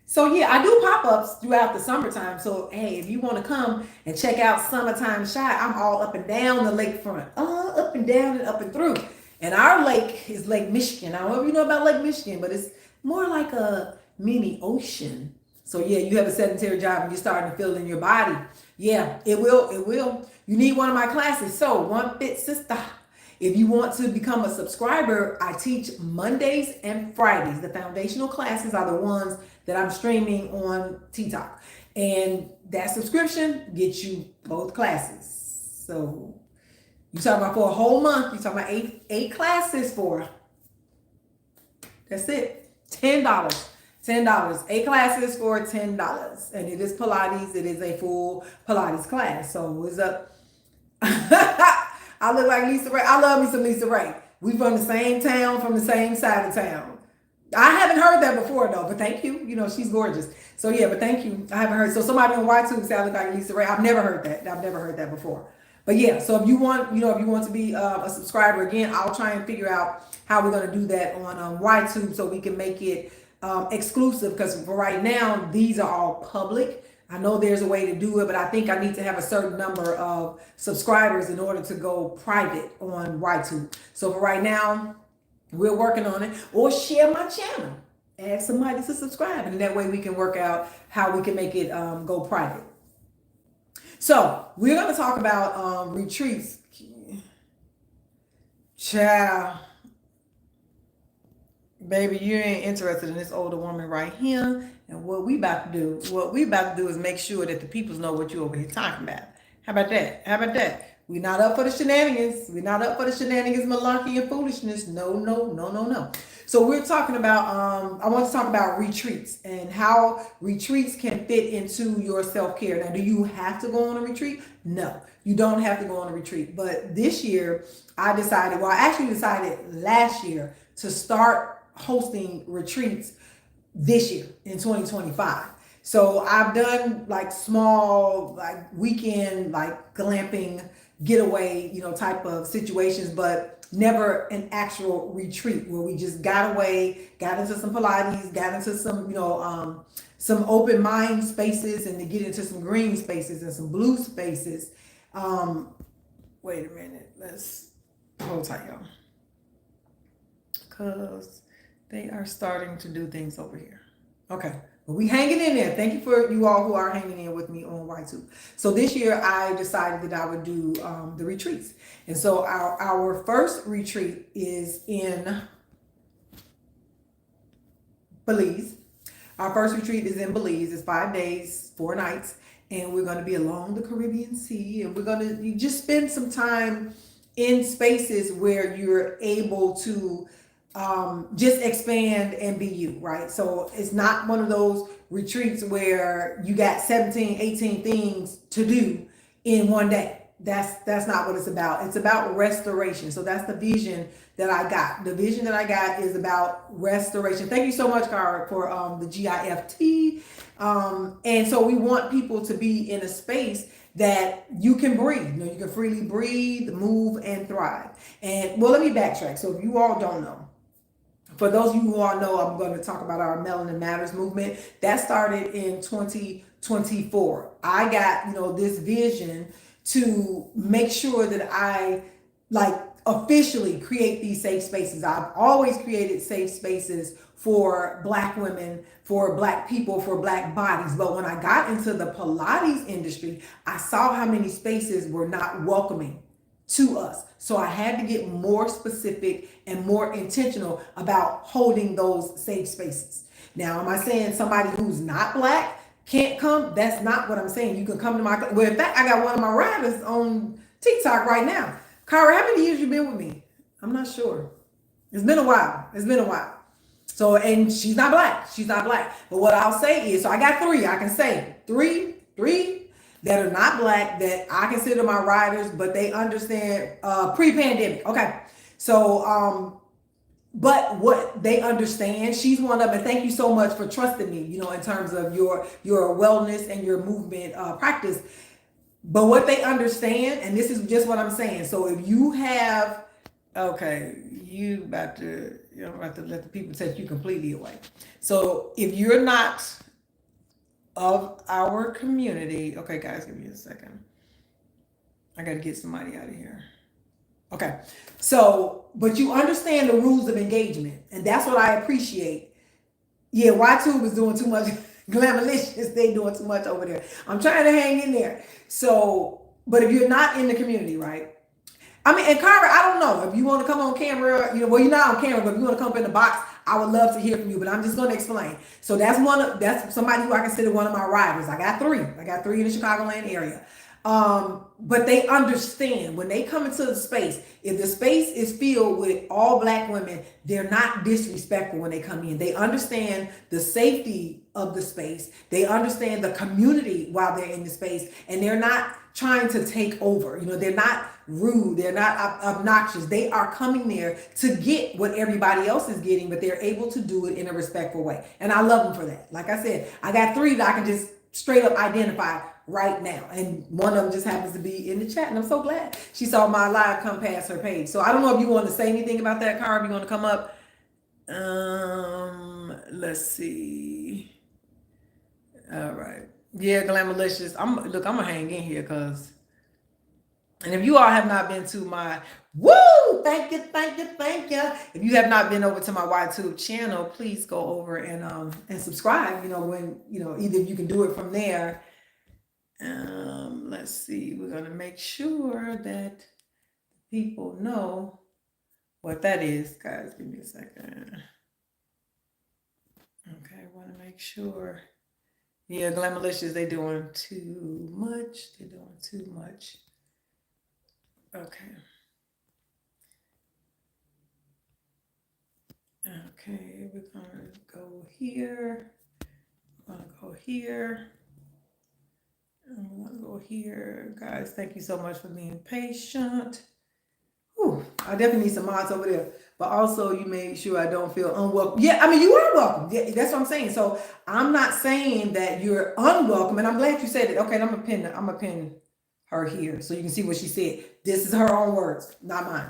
So yeah, I do pop-ups throughout the summertime. So hey, if you want to come and check out Summertime Shy, I'm all up and down the lakefront. Up and down and up and through. And our lake is Lake Michigan. I don't know if you know about Lake Michigan, but it's more like a mini ocean. So yeah, you have a sedentary job and you're starting to feel it in your body. Yeah, it will. You need one of my classes. So One Fit Sister. If you want to become a subscriber, I teach Mondays and Fridays. The foundational classes are the ones that I'm streaming on TikTok. And that subscription gets you both classes. So you talking about for a whole month, you're talking about eight classes for. That's it. $10. $10. 8 classes for $10. And it is Pilates. It is a full Pilates class. So it's up. I look like Lisa Ray. I love me some Lisa Ray. We from the same town, from the same side of town. I haven't heard that before though, but thank you. She's gorgeous. So yeah, but thank you. I haven't heard. So somebody on Y2 said I look like Lisa Ray. I've never heard that before. But yeah, so if you want to be a subscriber again, I'll try and figure out how we're going to do that on Y2 so we can make it exclusive, because for right now, these are all public. I know there's a way to do it, but I think I need to have a certain number of subscribers in order to go private on Y2. So for right now, we're working on it. Or share my channel. Ask somebody to subscribe. And that way we can work out how we can make it go private. So we're going to talk about retreats. Child. Baby, you ain't interested in this older woman right here. And what we about to do is make sure that the peoples know what you over here talking about. How about that? We're not up for the shenanigans. Malarkey, and foolishness. No. So we're talking about, I want to talk about retreats and how retreats can fit into your self-care. Now, do you have to go on a retreat? No, you don't have to go on a retreat. But this year, I actually decided last year to start hosting retreats this year in 2025. So I've done like small, like weekend, like glamping getaway, type of situations, but never an actual retreat where we just got away, got into some Pilates, got into some open mind spaces, and to get into some green spaces and some blue spaces. Wait a minute, let's hold tight, y'all, because they are starting to do things over here. Okay, but we hanging in there. Thank you for you all who are hanging in with me on Y2. So this year I decided that I would do the retreats. And so our first retreat is in Belize. Our first retreat is in Belize. It's 5 days, 4 nights. And we're going to be along the Caribbean Sea. And we're going to just spend some time in spaces where you're able to just expand and be you, right? So it's not one of those retreats where you got 17, 18 things to do in one day. That's not what it's about. It's about restoration. So that's the vision that I got. The vision that I got is about restoration. Thank you so much, Cara, for the GIFT. And so we want people to be in a space that you can breathe. You can freely breathe, move, and thrive. And well, let me backtrack. So if you all don't know, for those of you who all know, I'm going to talk about our Melanin Matters movement. That started in 2024. I got, this vision to make sure that I officially create these safe spaces. I've always created safe spaces for Black women, for Black people, for Black bodies. But when I got into the Pilates industry, I saw how many spaces were not welcoming to us. So I had to get more specific and more intentional about holding those safe spaces. Now, am I saying somebody who's not Black can't come? That's not what I'm saying. You can come to my, well, in fact, I got one of my riders on TikTok right now. Cara, how many years you been with me? I'm not sure. It's been a while. So, and she's not Black. But what I'll say is, so I got 3. I can say three that are not Black that I consider my riders, but they understand pre-pandemic. Okay. So, but what they understand, she's one of them. And thank you so much for trusting me, in terms of your wellness and your movement practice. But what they understand, and this is just what I'm saying. So if you have, okay, you about to let the people take you completely away. So if you're not of our community, okay, guys, give me a second. I got to get somebody out of here. Okay. So, but you understand the rules of engagement, and that's what I appreciate. Yeah, Y2 was doing too much. Glamalicious, they doing too much over there. I'm trying to hang in there. So, but if you're not in the community, right? I mean, and Cara, I don't know if you want to come on camera, well, you're not on camera, but if you want to come up in the box, I would love to hear from you, but I'm just going to explain. So that's somebody who I consider one of my riders. I got 3 in the Chicagoland area. But they understand when they come into the space, if the space is filled with all Black women, they're not disrespectful when they come in. They understand the safety of the space. They understand the community while they're in the space, and they're not trying to take over. They're not rude. They're not obnoxious. They are coming there to get what everybody else is getting, but they're able to do it in a respectful way. And I love them for that. Like I said, I got 3 that I can just straight up identify right now. And one of them just happens to be in the chat. And I'm so glad she saw my live come past her page. So I don't know if you want to say anything about that, Cara, if you want to come up. Let's see. All right. Yeah, Glamalicious. I'm gonna hang in here because, and if you all have not been to my thank you. If you have not been over to my Y2 channel, please go over and subscribe. When either you can do it from there. Let's see. We're gonna make sure that people know what that is, guys. Give me a second. Okay, I want to make sure. Yeah, Glamalicious, they're doing too much. Okay. Okay, we're gonna go here. We're gonna go here. And we're gonna go here. Guys, thank you so much for being patient. Whew, I definitely need some mods over there. But also you made sure I don't feel unwelcome. Yeah, I mean, you are welcome. Yeah, that's what I'm saying. So I'm not saying that you're unwelcome, and I'm glad you said it. Okay, I'm gonna pin her here so you can see what she said. This is her own words, not mine.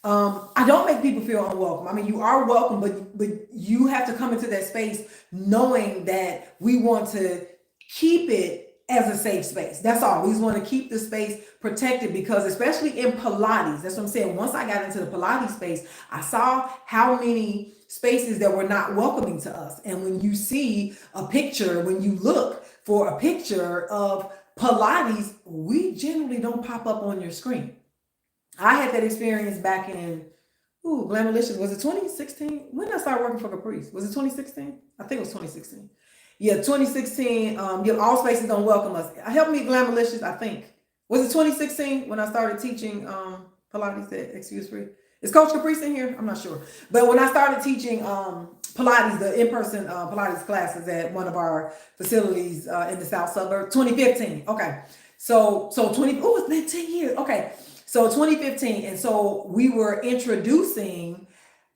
I don't make people feel unwelcome. I mean, you are welcome, but you have to come into that space knowing that we want to keep it as a safe space. That's all. We just want to keep the space protected because especially in Pilates, that's what I'm saying. Once I got into the Pilates space, I saw how many spaces that were not welcoming to us. And when you see a picture, when you look for a picture of Pilates, we generally don't pop up on your screen. I had that experience back in, Glamorlicious. Was it 2016? When did I start working for Caprice? Was it 2016? I think it was 2016. Yeah, 2016. All spaces don't welcome us. Help me, Glamorlicious, I think. Was it 2016 when I started teaching Pilates at Excuse Free? Is Coach Caprice in here? I'm not sure. But when I started teaching Pilates, the in-person Pilates classes at one of our facilities in the South Suburb, 2015. Okay. So 20, it's been 10 years. Okay. So 2015, and so we were introducing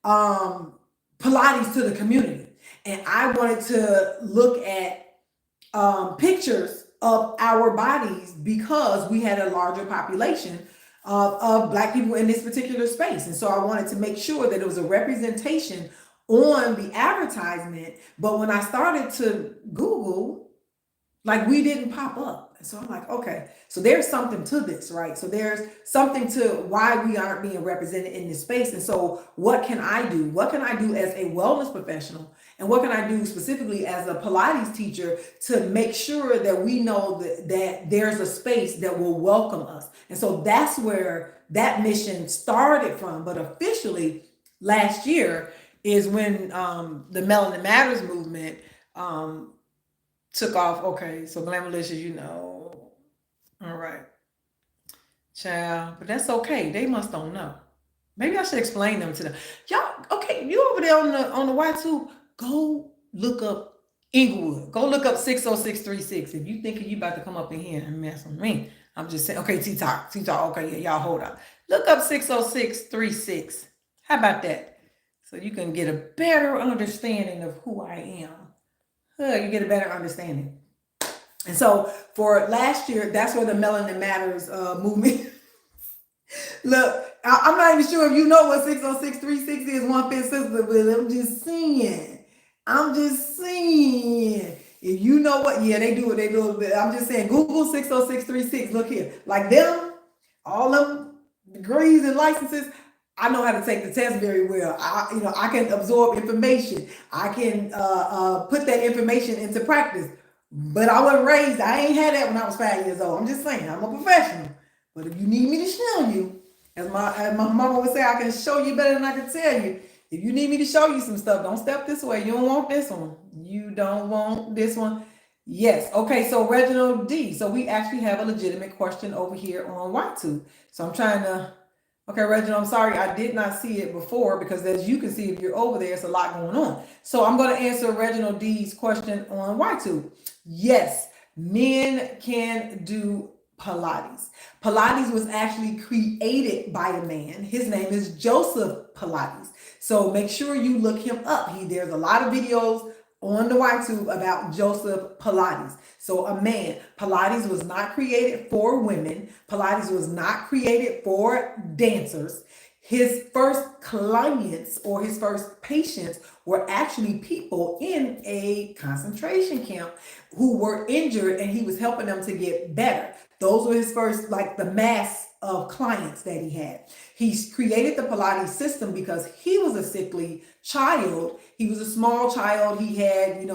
Pilates to the community, and I wanted to look at pictures of our bodies because we had a larger population of Black people in this particular space, and so I wanted to make sure that it was a representation on the advertisement. But when I started to Google, like, we didn't pop up. And so I'm like, okay, so there's something to this, right? So there's something to why we aren't being represented in this space. And so what can I do? What can I do as a wellness professional? And what can I do specifically as a Pilates teacher to make sure that we know that there's a space that will welcome us? And so that's where that mission started from. But officially last year is when the Melanin Matters movement took off. Okay, so Glamorlicious, all right, child, but that's okay. They must don't know. Maybe I should explain them to them. Y'all, okay, you over there on the Y2, go look up Inglewood. Go look up 60636. If you thinking you about to come up in here and mess with me, I'm just saying, okay, T-Talk, okay, yeah, y'all hold on. Look up 60636. How about that? So you can get a better understanding of who I am. You get a better understanding. And so for last year, that's where the Melanin Matters movement. Look, I'm not even sure if you know what 60636 is, One Fit Sister, but I'm just saying. If you know what, yeah, they do what they do. I'm just saying, Google 60636. Look here, like them, all them degrees and licenses. I know how to take the test very well. I can absorb information. I can put that information into practice. But I wasn't raised. I ain't had that when I was 5 years old. I'm just saying, I'm a professional. But if you need me to show you, as my mama would say, I can show you better than I can tell you. If you need me to show you some stuff, don't step this way. You don't want this one. You don't want this one. Yes. Okay. So Reginald D. So we actually have a legitimate question over here on Y2. So I'm trying to. Okay, Reginald, I'm sorry, I did not see it before because as you can see, if you're over there, it's a lot going on. So I'm going to answer Reginald D's question on Y2. Yes, men can do Pilates. Pilates was actually created by a man. His name is Joseph Pilates. So make sure you look him up. There's a lot of videos on the YouTube about Joseph Pilates. So a man. Pilates was not created for women. Pilates was not created for dancers. His first clients or his first patients were actually people in a concentration camp who were injured, and he was helping them to get better. Those were his first, like, the mass of clients that he had. He created the Pilates system because he was a sickly child. He was a small child. He had,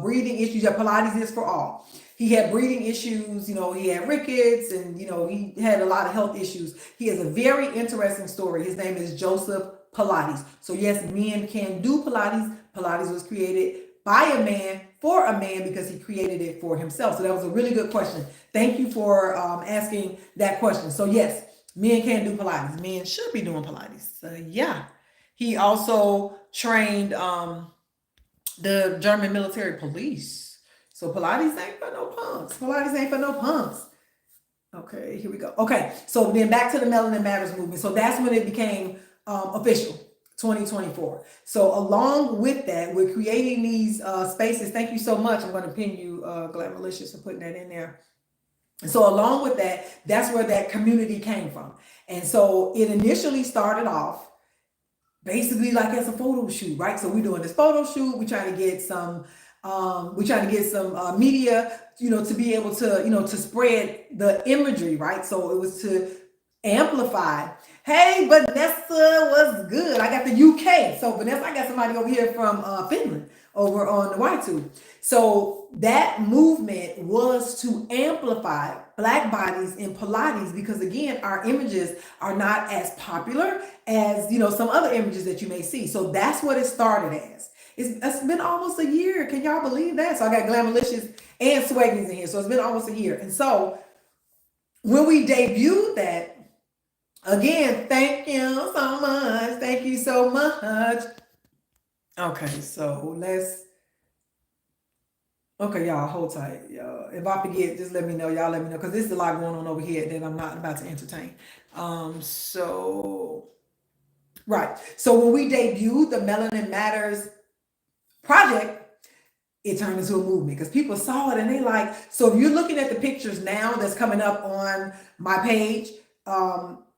breathing issues. Pilates is for all. He had breathing issues, he had rickets, and, he had a lot of health issues. He has a very interesting story. His name is Joseph Pilates. So yes, men can do Pilates. Pilates was created by a man for a man because he created it for himself. So that was a really good question. Thank you for asking that question. So yes, men can do Pilates. Men should be doing Pilates. Yeah. He also trained the German military police. So Pilates ain't for no punks. Pilates ain't for no punks. Okay, here we go. Okay, so then back to the Melanin Matters movement. So that's when it became official, 2024. So along with that, we're creating these spaces. Thank you so much. I'm going to pin you, Glamorlicious, for putting that in there. And so along with that, that's where that community came from. And so it initially started off basically like as a photo shoot, right? So we're doing this photo shoot. We're trying to get some, media, to be able to, to spread the imagery, right? So it was to amplify. Hey, Vanessa, was good? I got the UK. So Vanessa, I got somebody over here from Finland over on the Y2. So that movement was to amplify Black bodies in Pilates because again, our images are not as popular as some other images that you may see. So that's what it started as. It's been almost a year. Can y'all believe that? So I got Glamalicious and Swaggies in here. So it's been almost a year. And so when we debuted that, again, thank you so much. Thank you so much. Okay, so okay, y'all, hold tight. Y'all. If I forget, just let me know. Y'all let me know. Because there's a lot going on over here that I'm not about to entertain. Right. So when we debuted the Melanin Matters project, it turned into a movement because people saw it and they like, so if you're looking at the pictures now that's coming up on my page,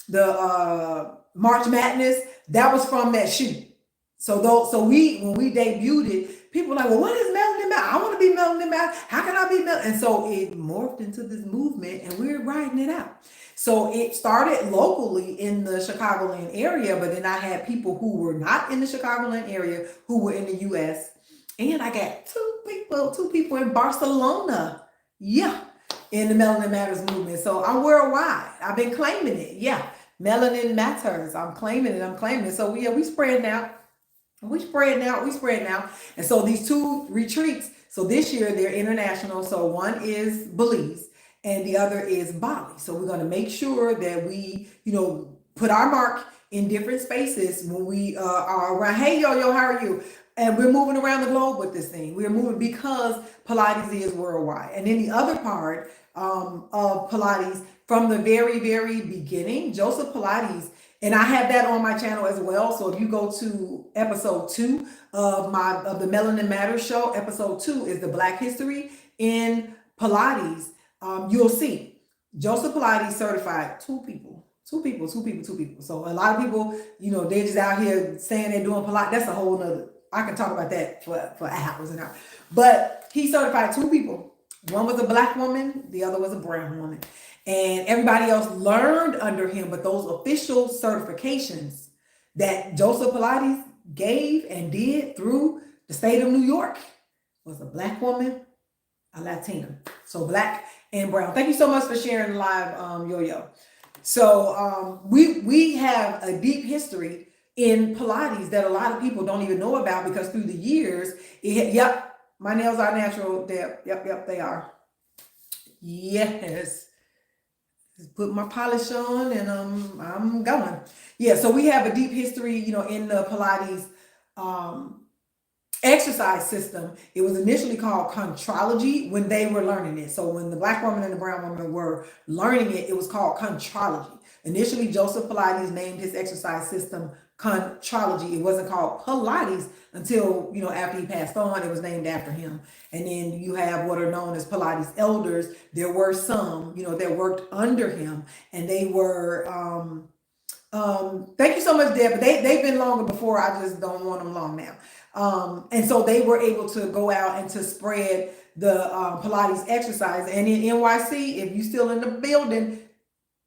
the March Madness, that was from that shoot. So when we debuted it, people were like, well, what is Melanin Matter? I want to be Melanin Matter. How can I be Melanin? And so it morphed into this movement and we're riding it out. So it started locally in the Chicagoland area, but then I had people who were not in the Chicagoland area who were in the US. And I got two people in Barcelona. Yeah. In the Melanin Matters movement. So I'm worldwide. I've been claiming it. Yeah. Melanin Matters. I'm claiming it. So we spreading out. We spreading out. And so these two retreats, so this year they're international. So one is Belize and the other is Bali. So we're going to make sure that we, put our mark in different spaces when we are around. Hey, yo, how are you? And we're moving around the globe with this thing. We're moving because Pilates is worldwide. And then the other part of Pilates from the very, very beginning, Joseph Pilates, and I have that on my channel as well. So if you go to episode 2 of the Melanin Matters show, episode 2 is the Black history in Pilates. You'll see Joseph Pilates certified two people. So a lot of people, they're just out here saying they're doing Pilates. That's a whole nother, I can talk about that for hours and hours. But he certified two people. One was a Black woman, the other was a brown woman. And everybody else learned under him, but those official certifications that Joseph Pilates gave and did through the state of New York was a Black woman, a Latina. So Black and brown. Thank you so much for sharing live, Yo-Yo. So we have a deep history in Pilates that a lot of people don't even know about because through the years, my nails are natural. Yep, they are. Yes. Just put my polish on and I'm going. Yeah, so we have a deep history, in the Pilates exercise system. It was initially called Contrology when they were learning it. So when the Black woman and the brown woman were learning it, it was called Contrology. Initially, Joseph Pilates named his exercise system Contrology. It wasn't called Pilates until, after he passed on, it was named after him. And then you have what are known as Pilates elders. There were some, that worked under him and they were, thank you so much, Deb. They've been longer before. I just don't want them long now. And so they were able to go out and to spread the Pilates exercise. And in NYC, if you still in the building,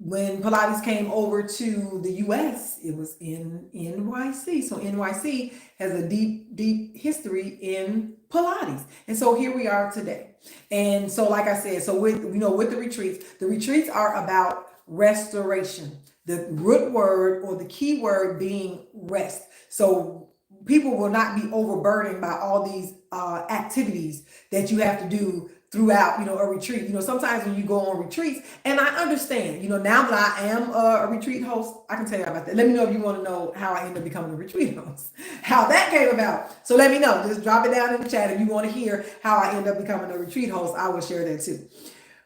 when Pilates came over to the US, it was in NYC. So NYC has a deep, deep history in Pilates. And so here we are today. And so, like I said, so with the retreats are about restoration. The root word or the key word being rest. So people will not be overburdened by all these activities that you have to do throughout, a retreat. Sometimes when you go on retreats, and I understand, now that I am a retreat host, I can tell you about that. Let me know if you want to know how I ended up becoming a retreat host, how that came about. So let me know, just drop it down in the chat. If you want to hear how I ended up becoming a retreat host, I will share that too.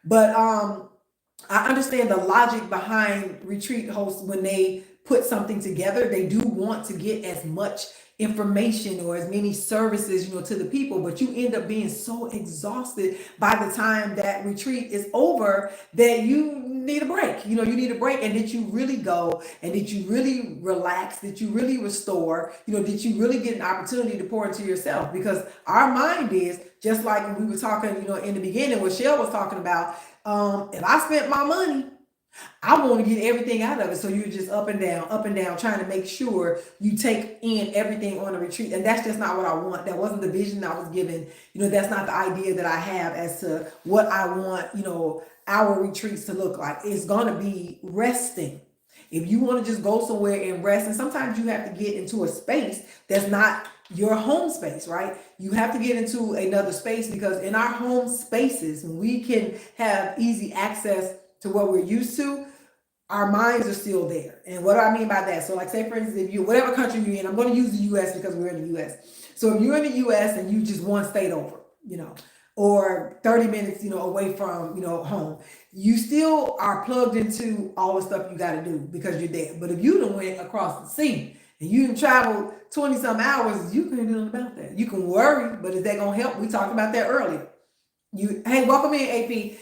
But I understand the logic behind retreat hosts when they put something together. They do want to get as much information or as many services, to the people, but you end up being so exhausted by the time that retreat is over that you need a break. You need a break, and that you really go and that you really relax, that you really restore, that you really get an opportunity to pour into yourself, because our mind is just like when we were talking, in the beginning, what Shell was talking about. If I spent my money, I want to get everything out of it. So you're just up and down, trying to make sure you take in everything on a retreat. And that's just not what I want. That wasn't the vision I was given. That's not the idea that I have as to what I want, our retreats to look like. It's going to be resting. If you want to just go somewhere and rest, and sometimes you have to get into a space that's not your home space, right? You have to get into another space, because in our home spaces, we can have easy access to what we're used to. Our minds are still there. And what do I mean by that? So like, say for instance, if you, whatever country you're in, I'm going to use the US because we're in the US. So if you're in the US and you just one state over, or 30 minutes, away from, home, you still are plugged into all the stuff you got to do because you're there. But if you done went across the sea and you done traveled 20 some hours, you can't do nothing about that. You can worry, but is that going to help? We talked about that earlier. Hey, welcome in, AP.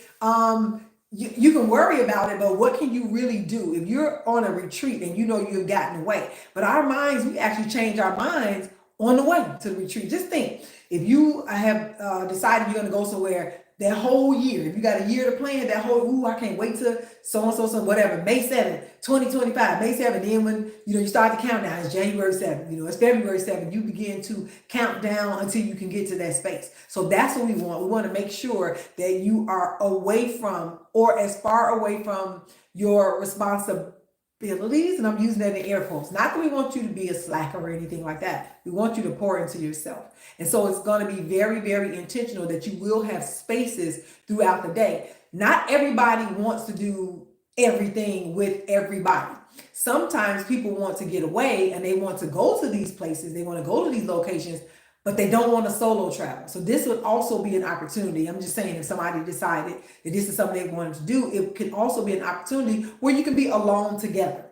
You can worry about it, but what can you really do if you're on a retreat and you've gotten away? But our minds, we actually change our minds on the way to the retreat. Just think, if you have decided you're going to go somewhere that whole year, if you got a year to plan, that whole, I can't wait till so whatever, May 7th, 2025, May 7th, then when, you start the countdown, it's January 7th, it's February 7th, you begin to count down until you can get to that space. So that's what we want. We want to make sure that you are away from, or as far away from your responsibilities, and I'm using that in air quotes. Not that we want you to be a slacker or anything like that. We want you to pour into yourself. And so it's going to be very, very intentional that you will have spaces throughout the day. Not everybody wants to do everything with everybody. Sometimes people want to get away and they want to go to these places. They want to go to these locations, but they don't want to solo travel. So this would also be an opportunity. I'm just saying, if somebody decided that this is something they wanted to do, it can also be an opportunity where you can be alone together.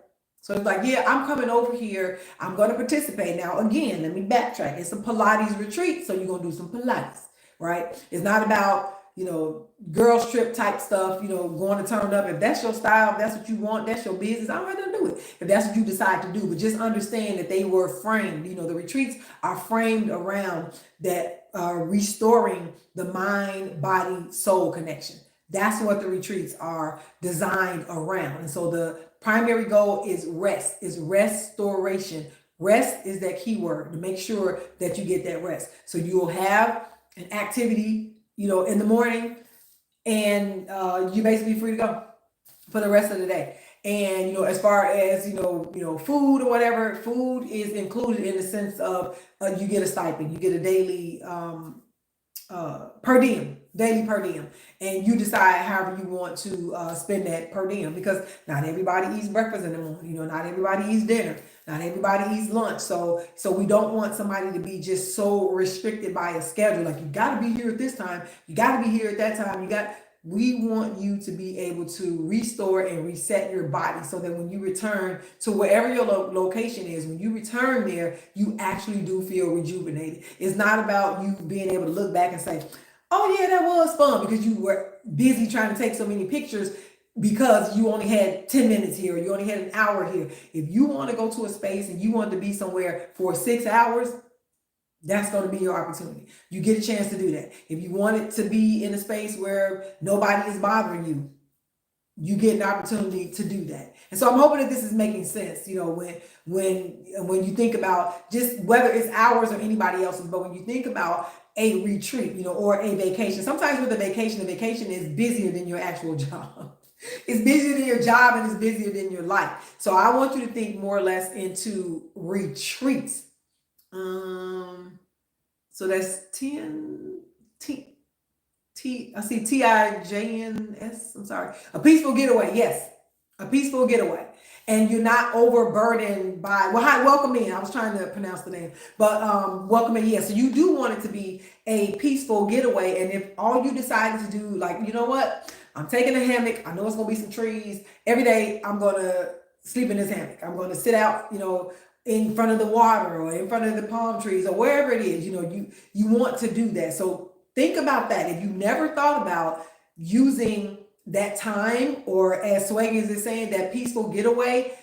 So it's like, yeah, I'm coming over here. I'm going to participate. Now, again, let me backtrack. It's a Pilates retreat. So you're going to do some Pilates, right? It's not about, girl trip type stuff, going to turn up. If that's your style, if that's what you want, that's your business. I'm not going to do it if that's what you decide to do. But just understand that they were framed. The retreats are framed around that, restoring the mind, body, soul connection. That's what the retreats are designed around. And so the primary goal is rest, is restoration. Rest is that key word, to make sure that you get that rest. So you'll have an activity, in the morning, and you're basically free to go for the rest of the day. And, as far as, food or whatever, food is included in the sense of you get a stipend, you get a daily per diem, and you decide however you want to spend that per diem, because not everybody eats breakfast in the morning, not everybody eats dinner, not everybody eats lunch. So we don't want somebody to be just so restricted by a schedule, like you got to be here at this time, you got to be here at that time, we want you to be able to restore and reset your body so that when you return to wherever your location is, when you return there, you actually do feel rejuvenated. It's not about you being able to look back and say, oh yeah, that was fun, because you were busy trying to take so many pictures because you only had 10 minutes here, or you only had an hour here. If you want to go to a space and you want to be somewhere for 6 hours, that's going to be your opportunity. You get a chance to do that. If you want it to be in a space where nobody is bothering you, you get an opportunity to do that. And so I'm hoping that this is making sense, when you think about just whether it's ours or anybody else's, but when you think about a retreat, or a vacation, sometimes with a vacation, the vacation is busier than your actual job. It's busier than your job, and it's busier than your life. So I want you to think more or less into retreats. So that's I see TIJNS. I'm sorry. A peaceful getaway. Yes. A peaceful getaway. And you're not overburdened by, well, hi, welcome in. I was trying to pronounce the name, but welcome in. Yes. So you do want it to be a peaceful getaway. And if all you decided to do, like, you know what, I'm taking a hammock. I know it's going to be some trees. Every day I'm going to sleep in this hammock. I'm going to sit out, in front of the water or in front of the palm trees or wherever it is, you want to do that. So think about that. If you never thought about using that time, or as Swaggins is saying, that peaceful getaway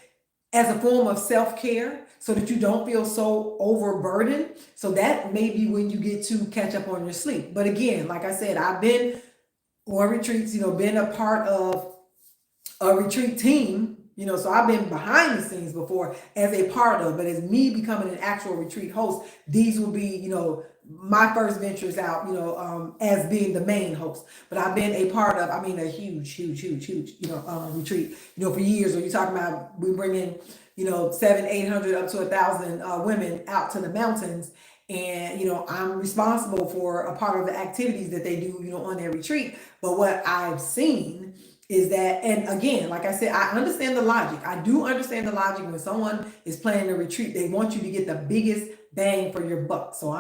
as a form of self-care so that you don't feel so overburdened. So that may be when you get to catch up on your sleep. But again, like I said, I've been on retreats, been a part of a retreat team, so I've been behind the scenes before as a part of, but as me becoming an actual retreat host, these will be, my first ventures out, as being the main host. But I've been a part of, a huge, retreat, for years. When you're talking about, we bring in, 700, 800 up to 1,000 women out to the mountains. And, I'm responsible for a part of the activities that they do, on their retreat. But what I've seen is that, and again, like I said, I understand the logic. I do understand the logic. When someone is planning a retreat, they want you to get the biggest bang for your buck. So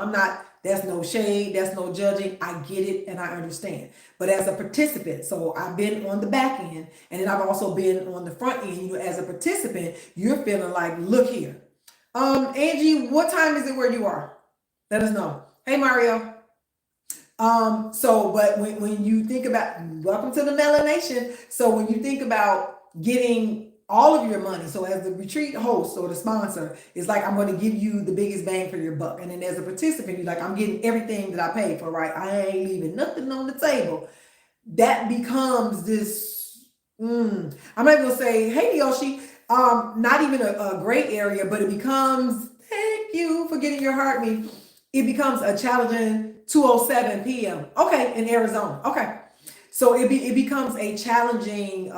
that's no shade, that's no judging. I get it and I understand. But as a participant, so I've been on the back end, and then I've also been on the front end. As a participant, you're feeling like, look here. Angie, what time is it where you are? Let us know. Hey, Mario. But when you think about, welcome to the Melanation. So when you think about getting all of your money, so as the retreat host or the sponsor, it's like, I'm going to give you the biggest bang for your buck. And then as a participant, you're like, I'm getting everything that I paid for, right? I ain't leaving nothing on the table. That becomes this, I'm not going to say, hey, Yoshi, not even a gray area, but it becomes, thank you for getting your heart me. It becomes a challenging 2:07 p.m. Okay, in Arizona. Okay. So it becomes a challenging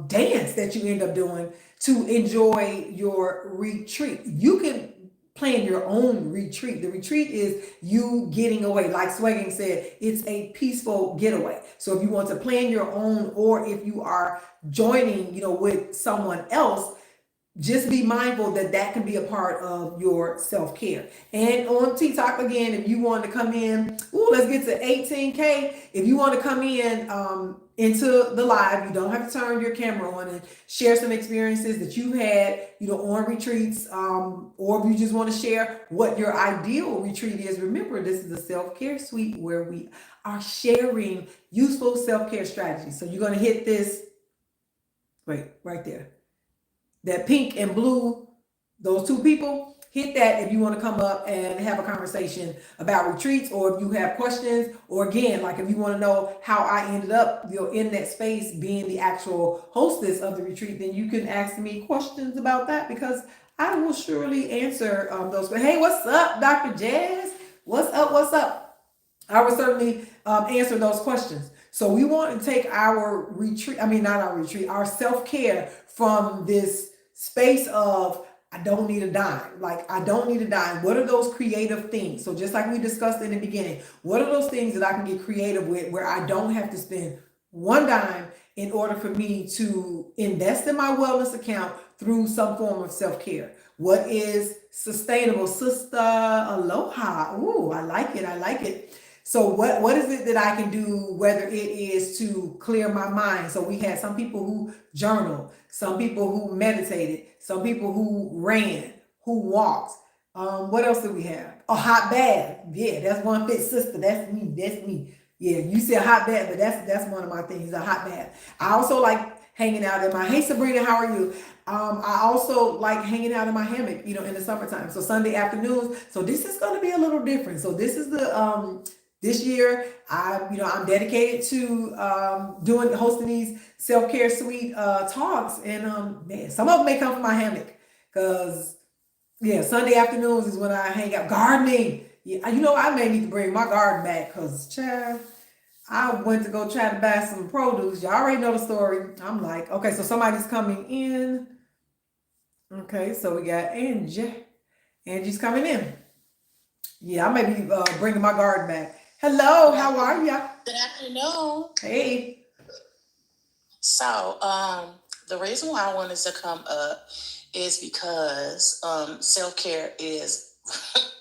dance that you end up doing to enjoy your retreat. You can plan your own retreat. The retreat is you getting away. Like Swagging said, it's a peaceful getaway. So if you want to plan your own, or if you are joining, with someone else, just be mindful that can be a part of your self-care. And on TikTok, again, if you want to come in, let's get to 18K. If you want to come in into the live, you don't have to turn your camera on, and share some experiences that you had, on retreats, or if you just want to share what your ideal retreat is. Remember, this is a self-care suite where we are sharing useful self-care strategies. So you're going to hit this, right there. That pink and blue, those two people, hit that if you want to come up and have a conversation about retreats, or if you have questions, or again, like if you want to know how I ended up, in that space being the actual hostess of the retreat, then you can ask me questions about that, because I will surely answer those. But hey, what's up, Dr. Jazz? What's up? What's up? I will certainly answer those questions. So we want to take our retreat, not our retreat, our self-care from this space of, I don't need a dime. Like, I don't need a dime. What are those creative things? So just like we discussed in the beginning, what are those things that I can get creative with where I don't have to spend one dime in order for me to invest in my wellness account through some form of self-care? What is sustainable? Sister Aloha. Ooh, I like it. I like it. So what is it that I can do, whether it is to clear my mind? So we had some people who journaled, some people who meditated, some people who ran, who walked. What else do we have? A hot bath. Yeah, that's one fit, sister. That's me. That's me. Yeah, you said hot bath, but that's one of my things, a hot bath. I also like hanging out in my, hey Sabrina, how are you? I also like hanging out in my hammock, in the summertime. So Sunday afternoons. So this is going to be a little different. So this is the this year, I'm dedicated to hosting these self-care suite talks, and man, some of them may come from my hammock, because Sunday afternoons is when I hang out. Gardening, I may need to bring my garden back, because child, I went to go try to buy some produce. You already know the story. I'm like, okay, so somebody's coming in. Okay, so we got Angie. Angie's coming in. Yeah, I may be bringing my garden back. Hello, how are you? Good afternoon. Hey. So, the reason why I wanted to come up is because self-care is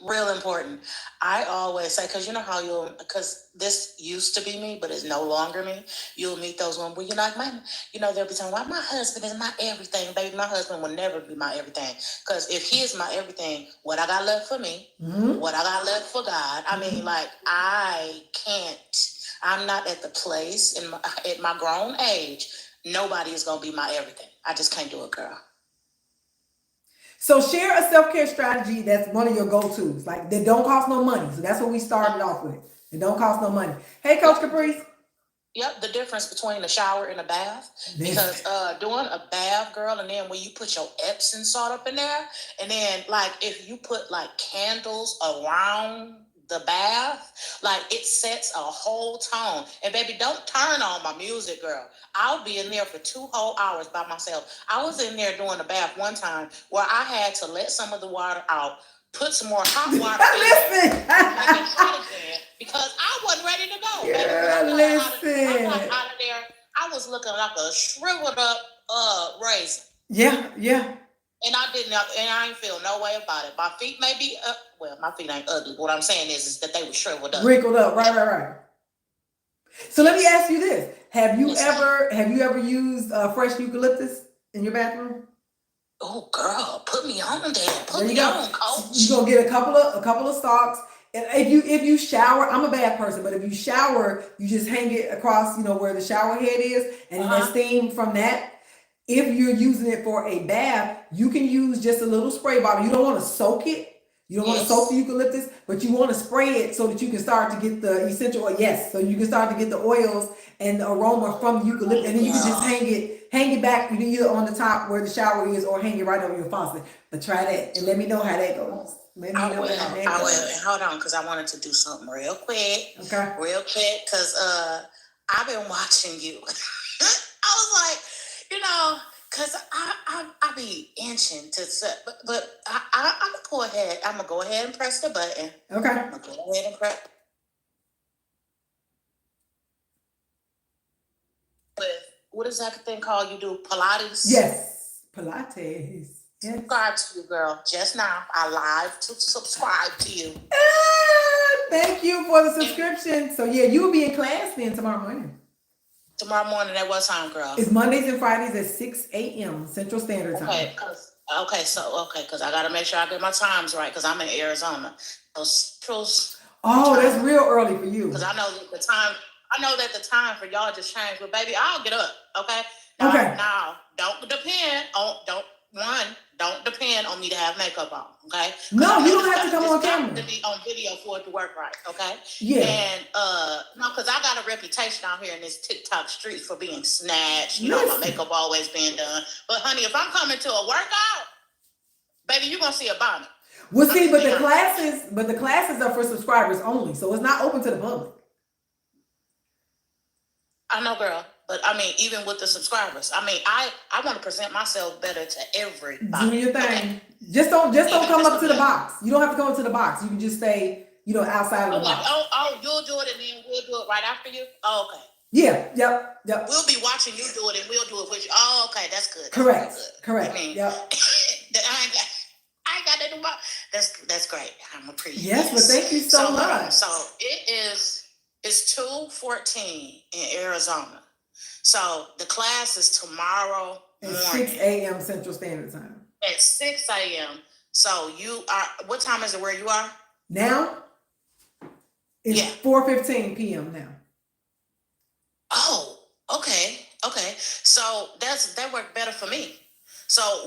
real important. I always say, because you know how because this used to be me, but it's no longer me. You'll meet those women where you're like, man, they'll be saying, well, my husband is my everything, baby. My husband will never be my everything. Because if he is my everything, what I got left for me, what I got left for God, I mean, like, I'm not at the place at my grown age. Nobody is going to be my everything. I just can't do it, girl. So share a self-care strategy that's one of your go-tos, like that don't cost no money. So that's what we started off with. It don't cost no money. Hey, Coach Caprice. Yep, the difference between a shower and a bath. Because doing a bath, girl, and then when you put your Epsom salt up in there, and then like if you put like candles around the bath, like it sets a whole tone. And baby, don't turn on my music, girl. I'll be in there for 2 whole hours by myself. I was in there doing the bath one time where I had to let some of the water out, put some more hot water in there, make it hot again, because I wasn't ready to go. Yeah, I got out of there. I was looking like a shriveled up raisin. Yeah. And I ain't feel no way about it. My feet may be well, my feet ain't ugly. What I'm saying is that they were shriveled up. Wrinkled up, right. So let me ask you this. Have you ever used fresh eucalyptus in your bathroom? Oh girl, put me on there. Put me on, coach. You're gonna get a couple of stalks. And if you shower, I'm a bad person, but if you shower, you just hang it across, where the shower head is, and then that steam from that. If you're using it for a bath, you can use just a little spray bottle. You don't want to soak it. You don't want to soak the eucalyptus, but you want to spray it so that you can start to get the essential oil. Yes, so you can start to get the oils and the aroma from the eucalyptus, and then you can just hang it back either on the top where the shower is, or hang it right over your faucet. But try that and let me know how that goes. I will. And hold on, because I wanted to do something real quick. Okay. Real quick, because I've been watching you. I was like, because I be inching to set, but I'm gonna go ahead. I'm gonna go ahead and press the button. Okay. I'm gonna go ahead and press. What is that thing called? You do Pilates? Yes, Pilates. Yes. Subscribe to you, girl. Just now, I live to subscribe to you. Thank you for the subscription. So yeah, you will be in class then tomorrow morning. Tomorrow morning at what time, girl? It's Mondays and Fridays at 6 a.m. Central Standard Time. Okay, because I gotta make sure I get my times right, because I'm in Arizona. Oh, that's real early for you. Because I know that the time for y'all just changed, but baby, I'll get up. Okay. Now, don't depend on me to have makeup on. Okay. No, you don't have to come on camera. To be on video for it to work right. Okay. Yeah. And no, because I got a reputation out here in this TikTok street for being snatched. My makeup always being done. But honey, if I'm coming to a workout, baby, you're gonna see a bonnet. Well, see, but the classes are for subscribers only, so it's not open to the public. I know, girl, but I mean, even with the subscribers, I mean, I want to present myself better to everybody. Do your thing. Okay. Just don't come up to the box. You don't have to go into the box. You can just stay, outside of the box. You'll do it and then we'll do it right after you. Oh, okay. Yeah. Yep. We'll be watching you do it and we'll do it with you. Oh, okay. That's good. Correct. I mean, yep. I ain't got that about. That's great. I'm appreciative. Yes, but thank you so much. So it's 2:14 in Arizona. So the class is tomorrow morning. At 6 a.m. Central Standard Time. At 6 a.m. So you are, what time is it where you are? Now? It's 4:15 p.m. now. Oh, okay. So that worked better for me. So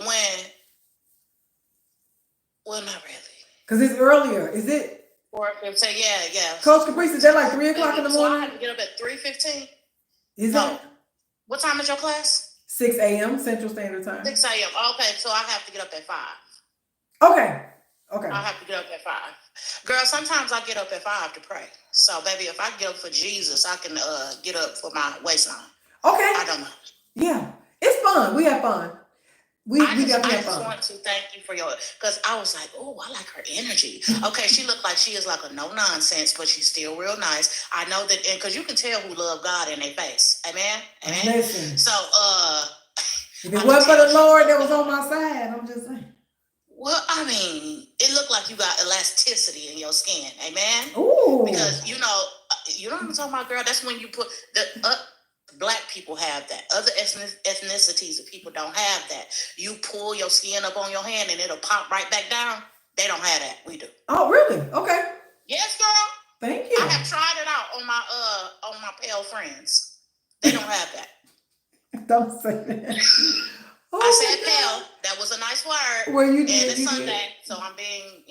well, not really. Because it's earlier. Is it? 4:15, yeah. Coach Caprice, is that like 3 o'clock in the morning? So I have to get up at 3:15? Is it? What time is your class? 6 a.m. Central Standard Time. 6 a.m. Okay, so I have to get up at 5. Okay. I have to get up at 5. Girl, sometimes I get up at 5 to pray. So, baby, if I get up for Jesus, I can get up for my waistline. Okay. I don't know. Yeah. It's fun. We have fun. I just want to thank you for because I was like, oh, I like her energy. Okay, she looked like she is like a no nonsense, but she's still real nice. I know that, and because you can tell who love God in their face. Amen. Listen. So, if it wasn't for the Lord that was on my side, I'm just saying. Well, I mean, it looked like you got elasticity in your skin, amen. Ooh. Because you know what I'm talking about, girl. That's when you put the black people have that. Other ethnicities of people don't have that. You pull your skin up on your hand and it'll pop right back down. They don't have that. We do. Oh, really? Okay. Yes, girl. Thank you. I have tried it out on my pale friends. They don't have that. Don't say that. Oh, I said pale. That was a nice word. Well, you And did. it's You Sunday, did. so I'm being,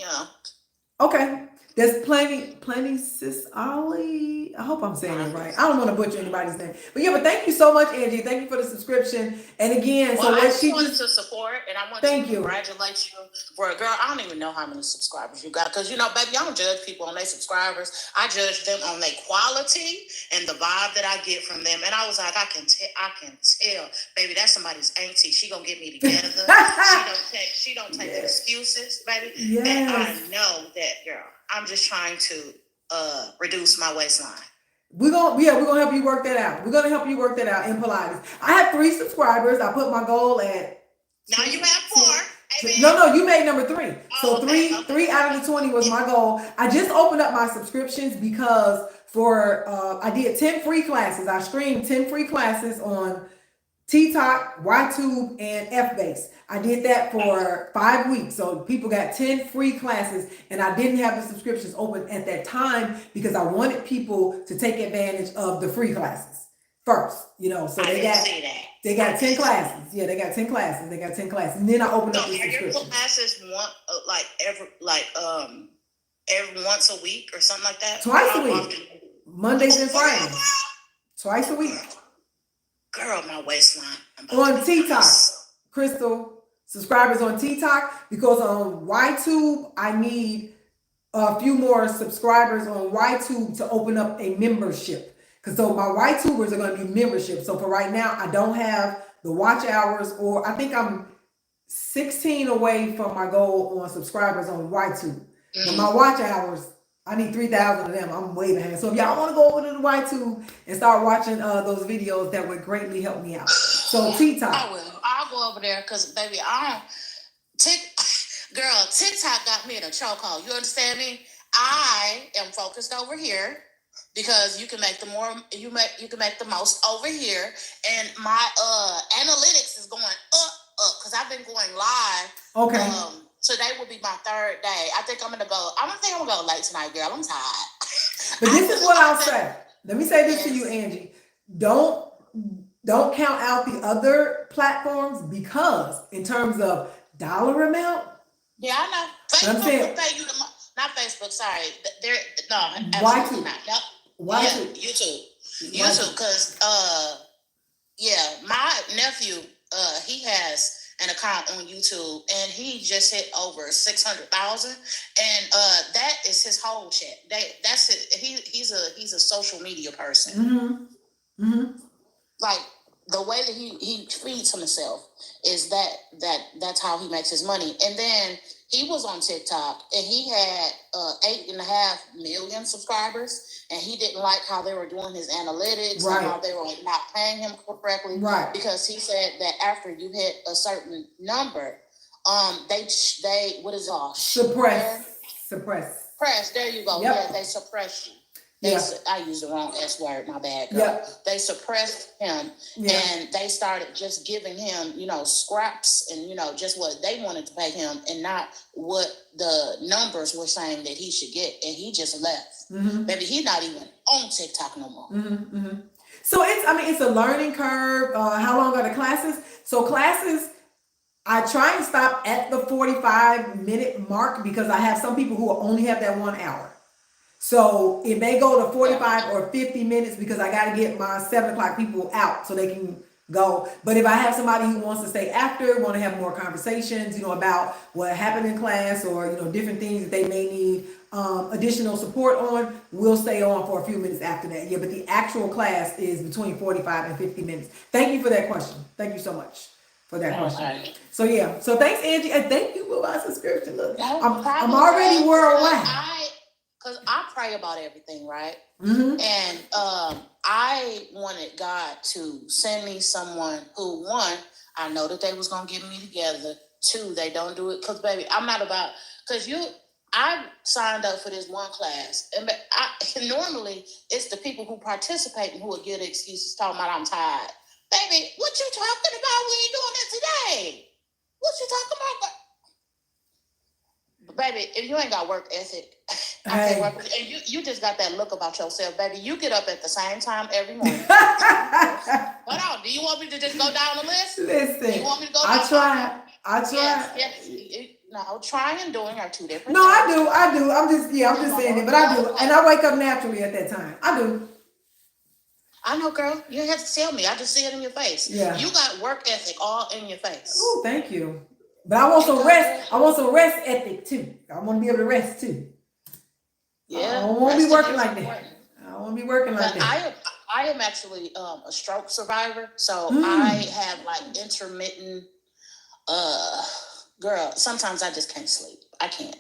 Okay. There's plenty sis Ali. I hope I'm saying it right. I don't want to butcher anybody's name. But yeah, but thank you so much, Angie. Thank you for the subscription. And again, Well, so I what just she wanted just to support, and I want Thank to you. congratulate you for a girl. I don't even know how many subscribers you got, because baby, I don't judge people on their subscribers. I judge them on their quality and the vibe that I get from them. And I was like, I can tell, baby, that's somebody's auntie. She gonna get me together. she don't take excuses, baby. Yes. And I know that, girl. I'm just trying to reduce my waistline. We're gonna help you work that out. We're gonna help you work that out in Pilates. I have 3 subscribers. I put my goal at Now you have 4. Amen. No, you made number 3. So Oh, okay, three out of the 20 was my goal. I just opened up my subscriptions because I did 10 free classes. I streamed 10 free classes on TikTok, YTube, and FBase. I did that for 5 weeks. So people got 10 free classes, and I didn't have the subscriptions open at that time because I wanted people to take advantage of the free classes first, so they got 10 classes. Yeah, they got 10 classes. And then I opened up the subscription. Your classes every once a week or something like that? Twice a week. Mondays and Fridays. Twice a week. Girl, my waistline. On TikTok, Crystal, subscribers on TikTok, because on YTube, I need a few more subscribers on YTube to open up a membership. So my YTubers are going to be membership. So for right now, I don't have the watch hours, or I think I'm 16 away from my goal on subscribers on YTube. But my watch hours, I need 3,000 of them. I'm way behind. So if y'all want to go over to the YTube and start watching those videos, that would greatly help me out. So TikTok. I will. I'll go over there because, baby, TikTok got me in a chokehold. You understand me? I am focused over here because you can make you can make the most over here, and my analytics is going up because I've been going live. Okay. Today will be my 3rd day. I think I'm gonna go. I don't think I'm gonna go late tonight, girl. I'm tired. But this is what I'll say. Let me say this to you, Angie. Don't count out the other platforms, because in terms of dollar amount. Yeah, I know. Facebook will pay you the not Facebook. Sorry, YTube. Not. Nope. YTube. Yeah, YouTube. Because my nephew, he has an account on YouTube, and he just hit over 600,000, and that is his whole check. That's it. He's a social media person. Like the way that he feeds himself is that's how he makes his money. And then he was on TikTok, and he had 8.5 million subscribers, and he didn't like how they were doing his analytics, right, and how they were not paying him correctly, right, because he said that after you hit a certain number, they what is it? Suppress. There you go. Yep. Yeah, they suppress you. I used the wrong S word, my bad, girl. Yep. They suppressed him, and they started just giving him, scraps and, just what they wanted to pay him, and not what the numbers were saying that he should get. And he just left. Maybe he's not even on TikTok no more. So it's a learning curve. How long are the classes? So classes, I try and stop at the 45-minute mark, because I have some people who only have that 1 hour. So it may go to 45 or 50 minutes because I got to get my 7 o'clock people out so they can go. But if I have somebody who wants to stay after, want to have more conversations, about what happened in class, or, different things that they may need additional support on, we'll stay on for a few minutes after that. Yeah, but the actual class is between 45 and 50 minutes. Thank you for that question. Thank you so much for that question. So thanks, Angie, and thank you for my subscription. Look, I'm already worldwide. Because I pray about everything, right? And I wanted God to send me someone who, one, I know that they was going to get me together Two, they don't do it because, baby, I'm not about because I signed up for this one class, and normally it's the people who participate and who will get excuses talking about I'm tired. Baby, what you talking about? We ain't doing it today. What you talking about? Baby, if you ain't got work ethic, I can't work with you. And you just got that look about yourself, baby. You get up at the same time every morning. Hold on, do you want me to just go down the list? Listen, You want me to go down I tried. Yes. No, trying and doing are two different No, things. I do. I'm just saying it, but I do. And I wake up naturally at that time. I do. I know, girl. You have to tell me. I just see it in your face. Yeah. You got work ethic all in your face. Oh, thank you. But I want some rest. I want some rest ethic too. I want to be able to rest too. Yeah. I don't want to be working like important. that. I don't want to be working like that. I am actually a stroke survivor, so I have like intermittent. Girl, sometimes I just can't sleep. I can't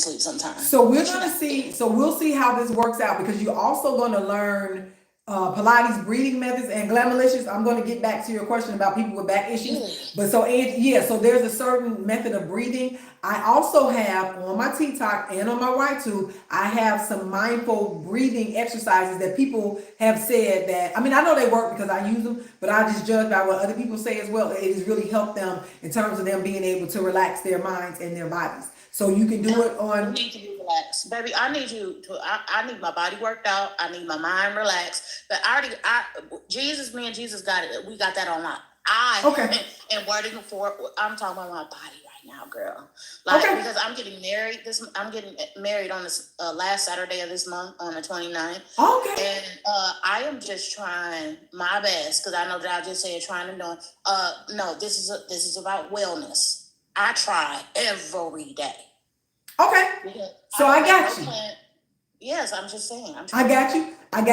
sleep sometimes. So we're gonna see. So we'll see how this works out because you're also going to learn Pilates breathing methods and Glamilicious. I'm going to get back to your question about people with back issues. But so there's a certain method of breathing. I also have on my TikTok and on my YTube, I have some mindful breathing exercises that people have said that, I mean, I know they work because I use them, but I just judge by what other people say as well. It has really helped them in terms of them being able to relax their minds and their bodies. So you can do it on. You need to be relaxed, baby. I need you to. I need my body worked out. I need my mind relaxed. But me and Jesus got it. We got that on lock. And wording for. I'm talking about my body right now, girl. Because I'm getting married. I'm getting married on this last Saturday of this month on the 29th. Okay. And I am just trying my best because I know that I just said trying and doing. No, this is about wellness. I try every day. Okay. So I got you. Yes, I'm just saying. I got you on the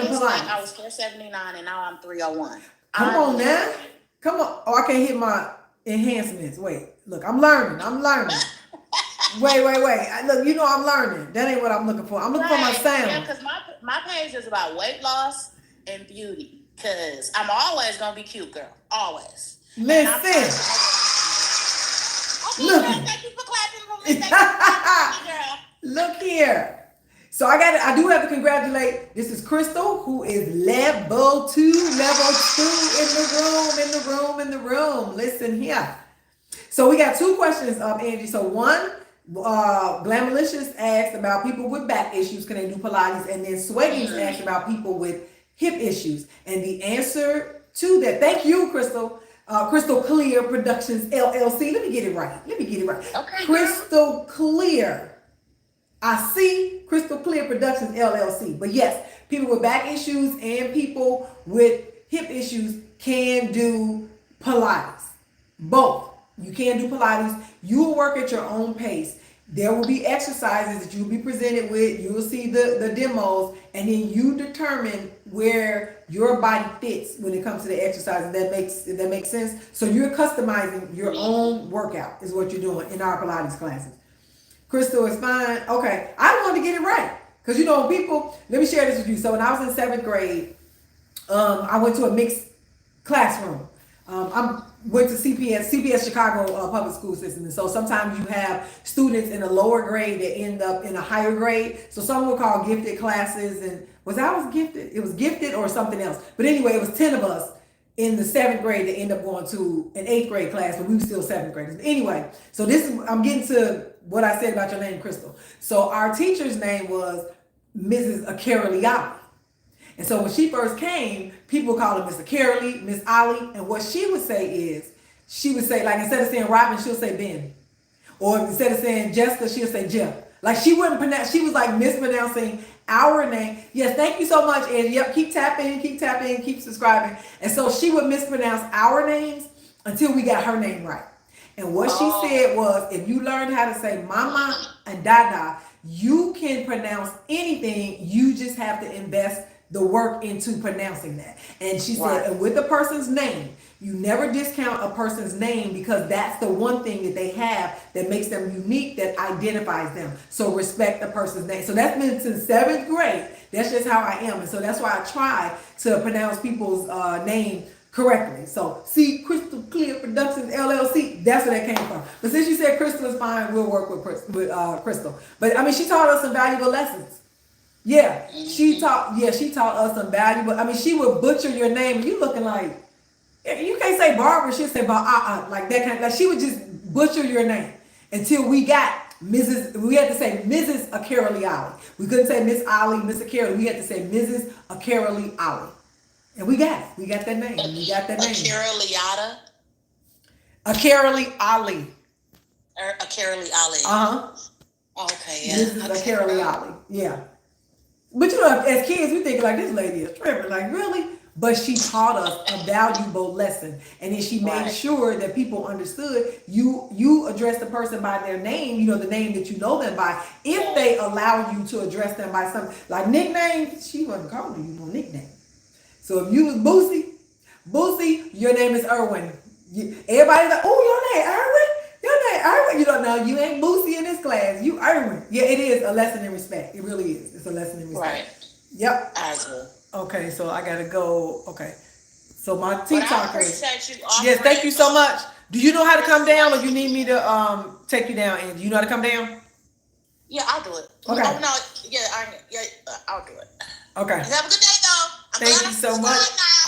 Pilates. I was 479 and now I'm 301. Come on now. Come on. Oh, I can't hit my enhancements. Wait. Look, I'm learning. Wait. Look, you know I'm learning. That ain't what I'm looking for. I'm looking for my sound. Yeah, because my page is about weight loss and beauty. Because I'm always going to be cute, girl. Always. Listen. Look. Thank you for clapping for me. Girl. Look here. So I do have to congratulate. This is Crystal, who is level 2 in the room. Listen here. So we got 2 questions up, Angie. So one, Glamilicious asked about people with back issues, can they do Pilates? And then Sweaties asked about people with hip issues. And the answer to that, thank you, Crystal. Crystal Clear Productions LLC. Let me get it right. Okay. Crystal Clear. I see Crystal Clear Productions LLC. But yes, people with back issues and people with hip issues can do Pilates. Both. You can do Pilates. You will work at your own pace. There will be exercises that you'll be presented with. You will see the demos, and then you determine where your body fits when it comes to the exercise. That makes sense. So you're customizing your own workout is what you're doing in our Pilates classes. Crystal is fine. Okay, I wanted to get it right because people. Let me share this with you. So when I was in 7th grade, I went to a mixed classroom. I went to CPS Chicago public school system. And so sometimes you have students in a lower grade that end up in a higher grade. So some were called gifted classes. And was gifted? It was gifted or something else. But anyway, it was 10 of us in the 7th grade that end up going to an 8th grade class, but we were still 7th graders. But anyway, so I'm getting to what I said about your name, Crystal. So our teacher's name was Mrs. Akaraliali. And so when she first came, people called her Miss Carolee, Miss Ollie. And what she would say, like, instead of saying Robin, she'll say Ben. Or instead of saying Jessica, she'll say Jeff. Like, she wouldn't pronounce, she was like mispronouncing our name. Yes, thank you so much, Angie. Yep, keep tapping, keep subscribing. And so she would mispronounce our names until we got her name right. And what she said was, if you learned how to say Mama and Dada, you can pronounce anything. You just have to invest the work into pronouncing that. And she said, and with a person's name, you never discount a person's name because that's the one thing that they have that makes them unique, that identifies them. So respect the person's name. So that's been since 7th grade. That's just how I am. And so that's why I try to pronounce people's name correctly. So see, Crystal Clear Productions LLC, that's where that came from. But since you said Crystal is fine, we'll work with Crystal. But I mean, she taught us some valuable lessons. Yeah, she taught us some valuable. I mean, she would butcher your name, and you looking like you can't say Barbara. She'll say like that kind. Like she would just butcher your name until we got Mrs. We had to say Mrs. Akarali Ali. We couldn't say Miss Ali, Miss Akarali. We had to say Mrs. Akarali Ali. And we got it. We got that name. We got that name. Akira Liata Akarali Ali. or Akira Ali. Okay, yeah. Mrs. Akarali Ali. Yeah. But you know, as kids, we think like this lady is tripping. Like, really? But she taught us a valuable lesson. And then she made sure that people understood you address the person by their name, you know, the name that you know them by. If they allow you to address them by something like nicknames, she wasn't calling you no nickname. So if you was Boosie, your name is Irwin. Everybody's like, oh, your name Irwin? Your name Irwin? You don't know. You ain't Boosie in this class. You Irwin. Yeah, it is a lesson in respect. It really is. It's a lesson in respect. Right. Yep. I agree. Okay, so I gotta go. Okay. So my But I TikTokers. appreciate you offering. Yes, thank you so much. Do you know how to come down, or you need me to take you down? And do you know how to come down? Yeah, I'll do it. Okay. Oh, no, I'll do it. Okay. Have a good day, though. Thank you so much.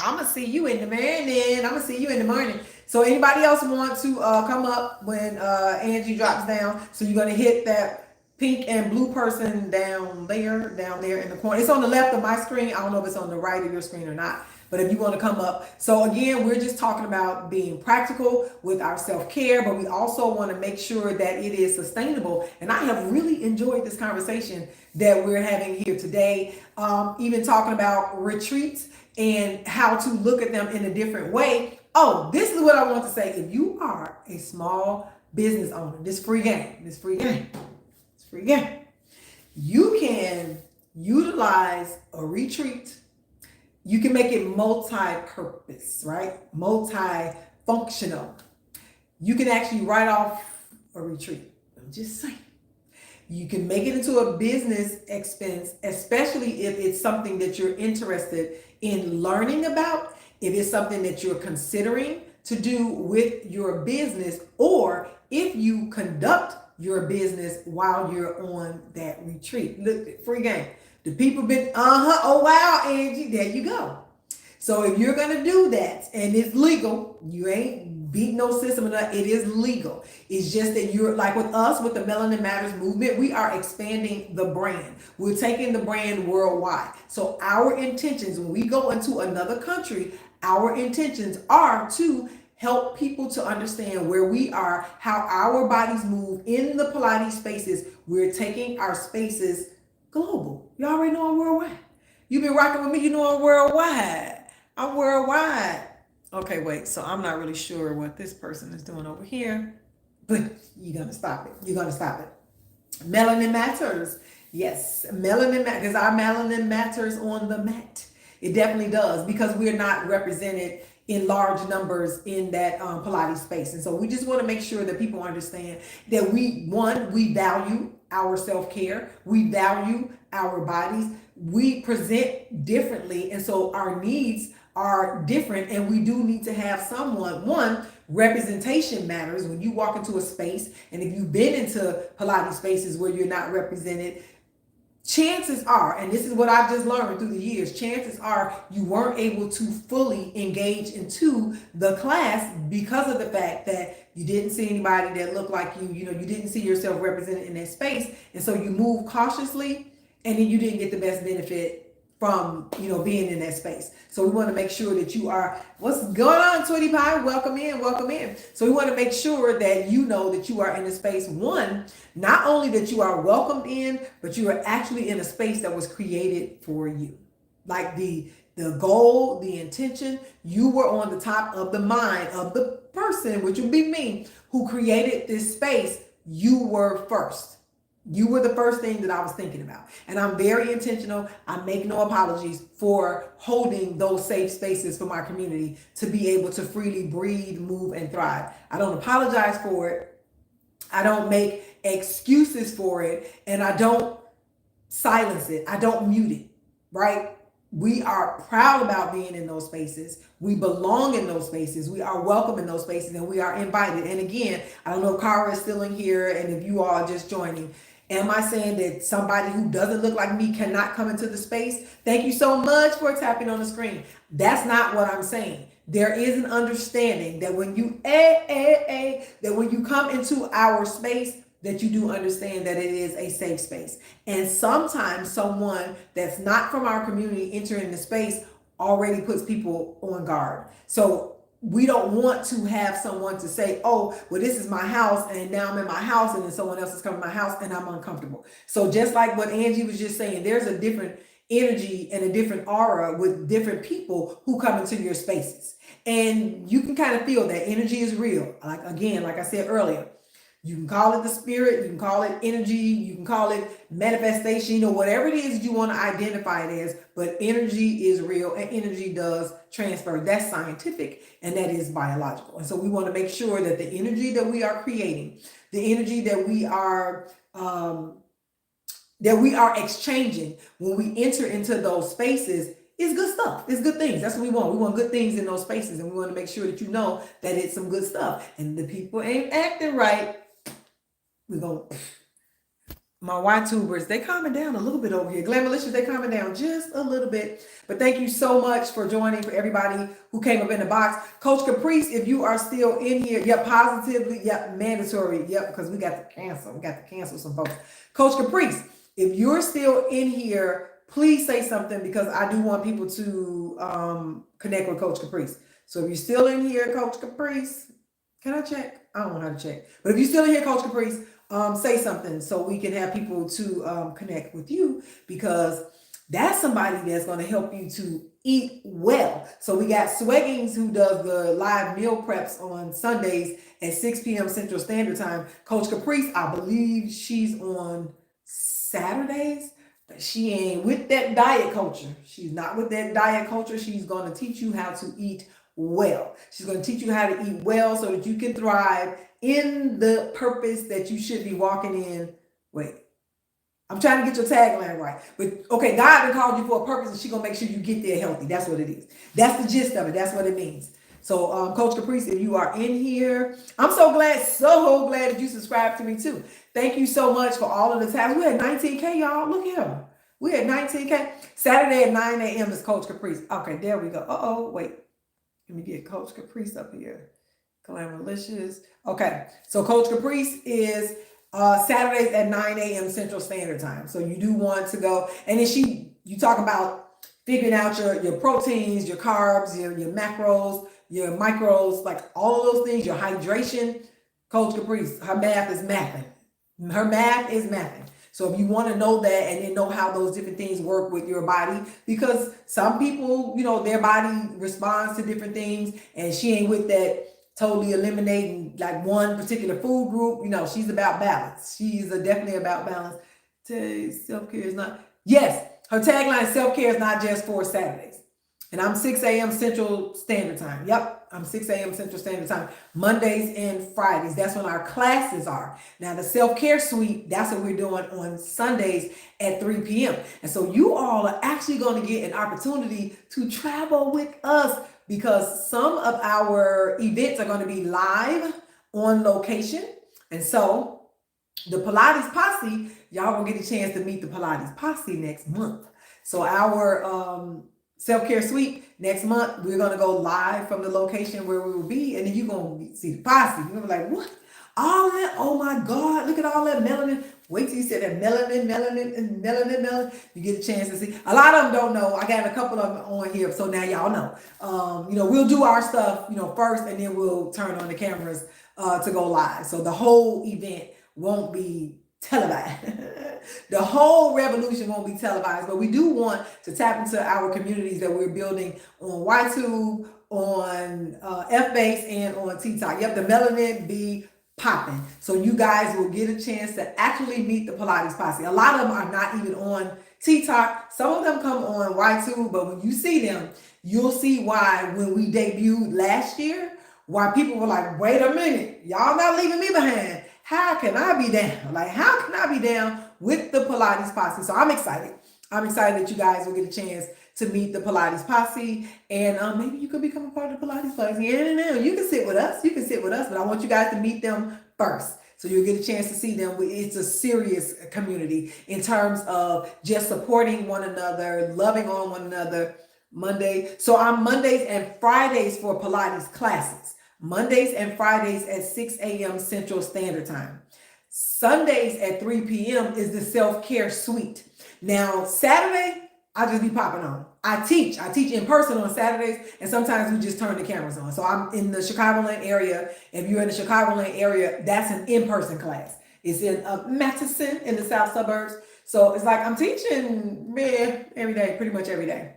I'm gonna see you in the morning. So anybody else want to come up when Angie drops down? So you're gonna hit that pink and blue person down there in the corner. It's on the left of my screen. I don't know if it's on the right of your screen or not. But if you want to come up. So again, we're just talking about being practical with our self-care, but we also want to make sure that it is sustainable. And I have really enjoyed this conversation that we're having here today. Even talking about retreats and how to look at them in a different way. Oh, this is what I want to say. If you are a small business owner, this free game. You can utilize a retreat. You can make it multi-purpose, right? Multi-functional. You can actually write off a retreat. I'm just saying. You can make it into a business expense, especially if it's something that you're interested in learning about, if it's something that you're considering to do with your business, or if you conduct your business while you're on that retreat. Look, free game. The people been, oh wow, Angie, there you go. So if you're gonna do that and it's legal, you ain't beat no system enough, it is legal. It's just that you're like with us, with the Melanin Matters movement, we are expanding the brand. We're taking the brand worldwide. So our intentions when we go into another country, our intentions are to help people to understand where we are, how our bodies move in the Pilates spaces. We're taking our spaces global. You already know I'm worldwide. You've been rocking with me, you know I'm worldwide. I'm worldwide. Okay, wait, so I'm not really sure what this person is doing over here, but you're gonna stop it. Melanin Matters. Yes, Melanin Matters, because our melanin matters on the mat. It definitely does, because we're not represented in large numbers in that Pilates space. And so we just want to make sure that people understand that we value our self-care, we value our bodies, we present differently, and so our needs are different, and we do need to have someone, representation matters when you walk into a space, and if you've been into Pilates spaces where you're not represented, chances are, and this is what I've just learned through the years, chances are you weren't able to fully engage into the class because of the fact that you didn't see anybody that looked like you, you didn't see yourself represented in that space. And so you move cautiously, and then you didn't get the best benefit from, being in that space. So we want to make sure that you are, what's going on, Tweety Pie? Welcome in. So we want to make sure that you know that you are in a space, one, not only that you are welcomed in, but you are actually in a space that was created for you. Like the goal, the intention, you were on the top of the mind of the person, which would be me, who created this space. You were first. You were the first thing that I was thinking about. And I'm very intentional. I make no apologies for holding those safe spaces for my community to be able to freely breathe, move, and thrive. I don't apologize for it. I don't make excuses for it. And I don't silence it. I don't mute it, right? we are proud about being in those spaces. We belong in those spaces. We are welcome in those spaces, and we are invited. And again, I don't know if Cara is still in here, and if you all are just joining, am I saying that somebody who doesn't look like me cannot come into the space? Thank you so much for tapping on the screen. That's not what I'm saying. There is an understanding that when you that when you come into our space, that you do understand that it is a safe space. And sometimes someone that's not from our community entering the space already puts people on guard. So we don't want to have someone to say, oh, well, this is my house, and now I'm in my house, and then someone else is coming to my house, and I'm uncomfortable. So just like what Angie was just saying, there's a different energy and a different aura with different people who come into your spaces. And you can kind of feel that energy is real. Like I said earlier, you can call it the spirit, you can call it energy, you can call it manifestation, whatever it is you want to identify it as, but energy is real and energy does transfer. That's scientific and that is biological. And so we want to make sure that the energy that we are creating, the energy that we are exchanging when we enter into those spaces is good stuff. It's good things. That's what we want. We want good things in those spaces, and we want to make sure that you know that it's some good stuff. And the people ain't acting right. We're going to, my Y-tubers, they calming down a little bit over here. Glamalicious, they calming down just a little bit. But thank you so much for joining, for everybody who came up in the box. Coach Caprice, if you are still in here, yep, positively, yep, mandatory, yep, because we got to cancel some folks. Coach Caprice, if you're still in here, please say something, because I do want people to connect with Coach Caprice. So if you're still in here, Coach Caprice, can I check? I don't know how to check. But if you're still in here, Coach Caprice, say something so we can have people to connect with you, because that's somebody that's going to help you to eat well. So we got Sweggings, who does the live meal preps on Sundays at 6 p.m. Central Standard Time. Coach Caprice, I believe she's on Saturdays, but she ain't with that diet culture. She's not with that diet culture. She's going to teach you how to eat well. She's going to teach you how to eat well so that you can thrive in the purpose that you should be walking in. Wait, I'm trying to get your tagline right. But okay, God has called you for a purpose, and she's going to make sure you get there healthy. That's what it is. That's the gist of it. That's what it means. So Coach Caprice, if you are in here, I'm so glad that you subscribed to me too. Thank you so much for all of the tags. We had 19K, y'all. Look at them. We had 19K. Saturday at 9 a.m. is Coach Caprice. Okay, there we go. Wait. Let me get Coach Caprice up here. Glamalicious. Okay, so Coach Caprice is Saturdays at 9 a.m. Central Standard Time. So you do want to go. And then you talk about figuring out your proteins, your carbs, your macros, your micros, like all of those things, your hydration. Coach Caprice, her math is mathing. So if you want to know that and then know how those different things work with your body, because some people, their body responds to different things, and she ain't with that totally eliminating like one particular food group. She's about balance. She's definitely about balance. Self-care is not, yes, her tagline is self-care is not just for Saturdays. And I'm 6 a.m. Central Standard Time. Yep, I'm 6 a.m. Central Standard Time. Mondays and Fridays. That's when our classes are. Now, the self-care suite, that's what we're doing on Sundays at 3 p.m. And so you all are actually going to get an opportunity to travel with us, because some of our events are going to be live on location. And so the Pilates Posse, y'all going to get a chance to meet the Pilates Posse next month. So our self-care suite next month, we're going to go live from the location where we will be, and then you're going to see the posse. You're going to be like, what? All that? Oh my God, look at all that melanin. Wait till you say that melanin. You get a chance to see. A lot of them don't know. I got a couple of them on here, so now y'all know. We'll do our stuff, first, and then we'll turn on the cameras to go live. So the whole event won't be televised. The whole revolution won't be televised, but we do want to tap into our communities that we're building on YTube, on FBase, and on TikTok. Yep, the melanin be popping. So you guys will get a chance to actually meet the Pilates Posse. A lot of them are not even on TikTok. Some of them come on YTube, but when you see them, you'll see why when we debuted last year, why people were like, wait a minute, y'all not leaving me behind. How can I be down? How can I be down with the Pilates Posse? So I'm excited. I'm excited that you guys will get a chance to meet the Pilates posse, and maybe you could become a part of the Pilates posse. Yeah, you can sit with us. You can sit with us, but I want you guys to meet them first. So you'll get a chance to see them. It's a serious community in terms of just supporting one another, loving on one another. So I'm Mondays and Fridays for Pilates classes. Mondays and Fridays at 6 a.m. Central Standard Time. Sundays at 3 p.m. is the self-care suite. Now, Saturday, I just be popping on. I teach in person on Saturdays, and sometimes we just turn the cameras on. So I'm in the Chicagoland area. If you're in the Chicagoland area, that's an in-person class. It's in Matheson in the south suburbs. So it's like I'm teaching every day, pretty much every day.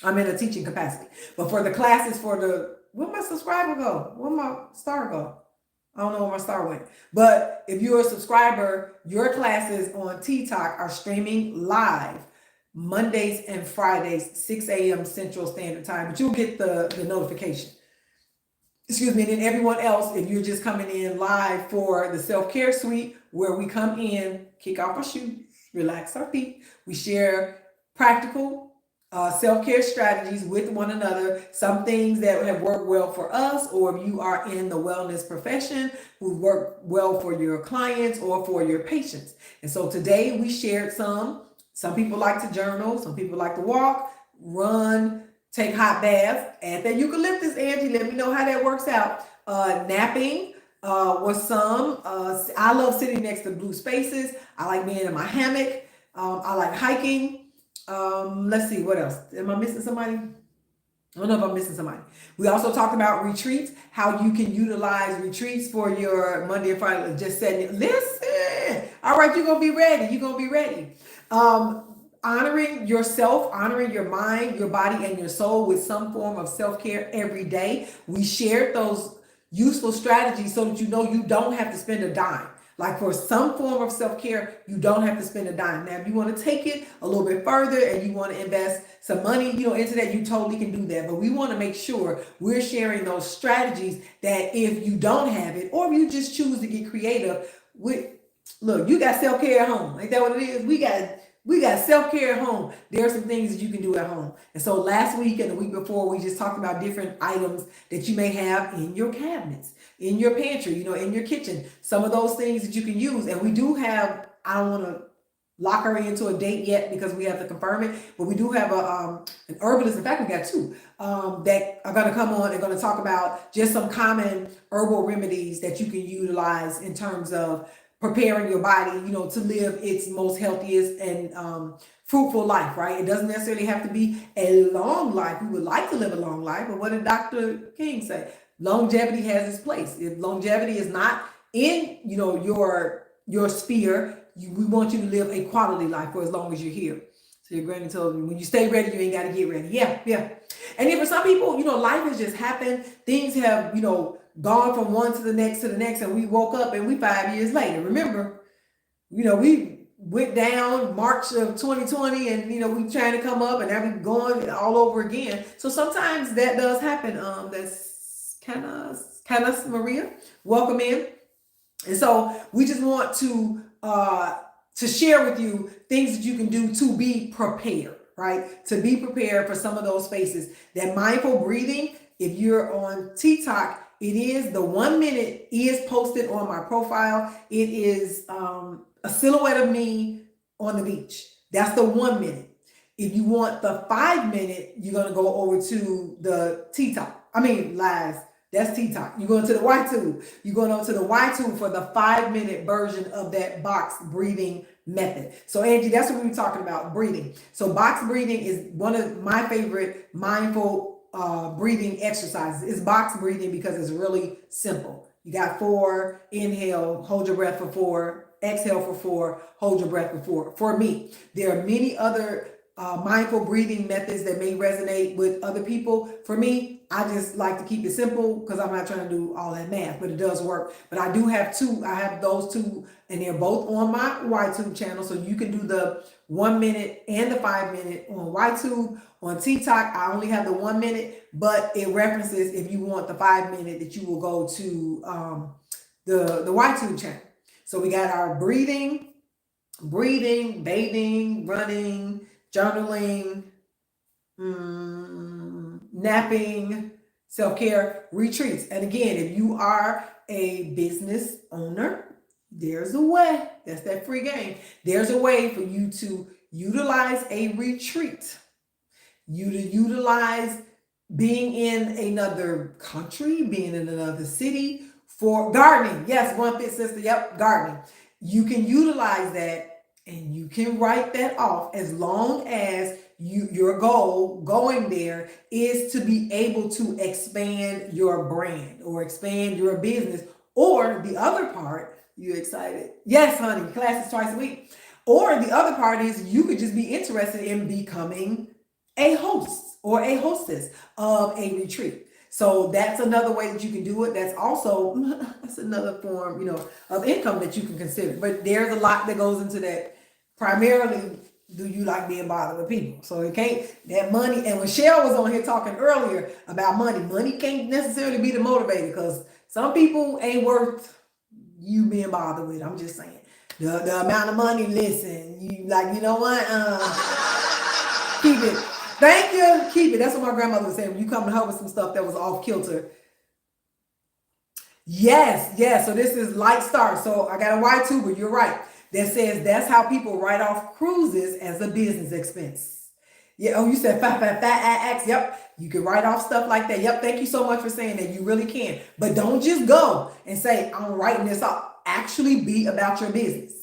I'm in a teaching capacity. But for the classes where my subscriber go? Where my star go? I don't know where my star went. But if you're a subscriber, your classes on TikTok are streaming live Mondays and Fridays, 6 a.m. Central Standard Time. But you'll get the notification. Excuse me. And then everyone else, if you're just coming in live for the self-care suite, where we come in, kick off our shoes, relax our feet. We share practical self-care strategies with one another, some things that have worked well for us, or if you are in the wellness profession, who work well for your clients or for your patients. And so today we shared some people like to journal, some people like to walk, run, take hot baths, add that eucalyptus, Angie, let me know how that works out. Napping was some. I love sitting next to blue spaces. I like being in my hammock. I like hiking. Let's see, what else? Am I missing somebody? I don't know if I'm missing somebody. We also talked about retreats, how you can utilize retreats for your Monday and Friday. Just setting, listen. All right, you're going to be ready. You're going to be ready. Honoring yourself, honoring your mind, your body, and your soul with some form of self-care every day. We shared those useful strategies so that you know you don't have to spend a dime. Like for some form of self-care, you don't have to spend a dime. Now, if you want to take it a little bit further and you want to invest some money, into that, you totally can do that. But we want to make sure we're sharing those strategies that if you don't have it, or if you just choose to get creative with, look, you got self-care at home. Ain't that what it is? We got self-care at home. There are some things that you can do at home. And so last week and the week before, we just talked about different items that you may have in your cabinets, in your pantry, in your kitchen, some of those things that you can use. And we do have, I don't want to lock her into a date yet because we have to confirm it, but we do have an herbalist. In fact, we got two that are going to come on and going to talk about just some common herbal remedies that you can utilize in terms of preparing your body, to live its most healthiest and fruitful life, right? It doesn't necessarily have to be a long life. We would like to live a long life, but what did Dr. King say? Longevity has its place. If longevity is not in, your sphere, we want you to live a quality life for as long as you're here. So your granny told me, when you stay ready, you ain't got to get ready. Yeah. And then for some people, life has just happened. Things have, gone from one to the next, and we woke up and we 5 years later. Remember, we went down March of 2020 and, we trying to come up and now we going all over again. So sometimes that does happen. That's Canas Maria. Welcome in. And so we just want to share with you things that you can do to be prepared, right? To be prepared for some of those spaces. That mindful breathing, if you're on TikTok, it is the 1 minute is posted on my profile. It is a silhouette of me on the beach. That's the 1 minute. If you want the 5 minute, you're going to go over to the live. That's TikTok. You're going to the YTube. You're going over to the YTube for the 5 minute version of that box breathing method. So Angie, that's what we were talking about, breathing. So box breathing is one of my favorite mindful breathing exercises. It's box breathing because it's really simple. You got 4, inhale, hold your breath for 4, exhale for 4, hold your breath for 4. For me, there are many other mindful breathing methods that may resonate with other people. For me, I just like to keep it simple because I'm not trying to do all that math, but it does work. But I do have two. I have those two, and they're both on my YTube channel. So you can do the 1 minute and the 5 minute on YTube. On TikTok, I only have the 1 minute, but it references if you want the 5 minute that you will go to the YTube channel. So we got our breathing, bathing, running, journaling, napping, self-care retreats. And again, if you are a business owner, there's a way. That's that free game. There's a way for you to utilize a retreat. You to utilize being in another country, being in another city for gardening. Yes, one fit sister. Yep, gardening. You can utilize that and you can write that off as long as your goal going there is to be able to expand your brand or expand your business. Or the other part, you excited? Yes, honey, classes twice a week. Or the other part is you could just be interested in becoming a host or a hostess of a retreat. So that's another way that you can do it. That's also, that's another form, of income that you can consider. But there's a lot that goes into that. Primarily, do you like being bothered with people? So it can't, that money, and when Cheryl was on here talking earlier about money can't necessarily be the motivator because some people ain't worth you being bothered with. I'm just saying. The amount of money, listen, you know what? Keep it. Thank you. Keep it. That's what my grandmother was saying. When you come to her with some stuff that was off kilter. Yes. So this is Light Star. So I got a Y2, you're right. That says that's how people write off cruises as a business expense. Yeah. Oh, you said fat. Yep. You can write off stuff like that. Yep. Thank you so much for saying that. You really can. But don't just go and say, I'm writing this off. Actually be about your business.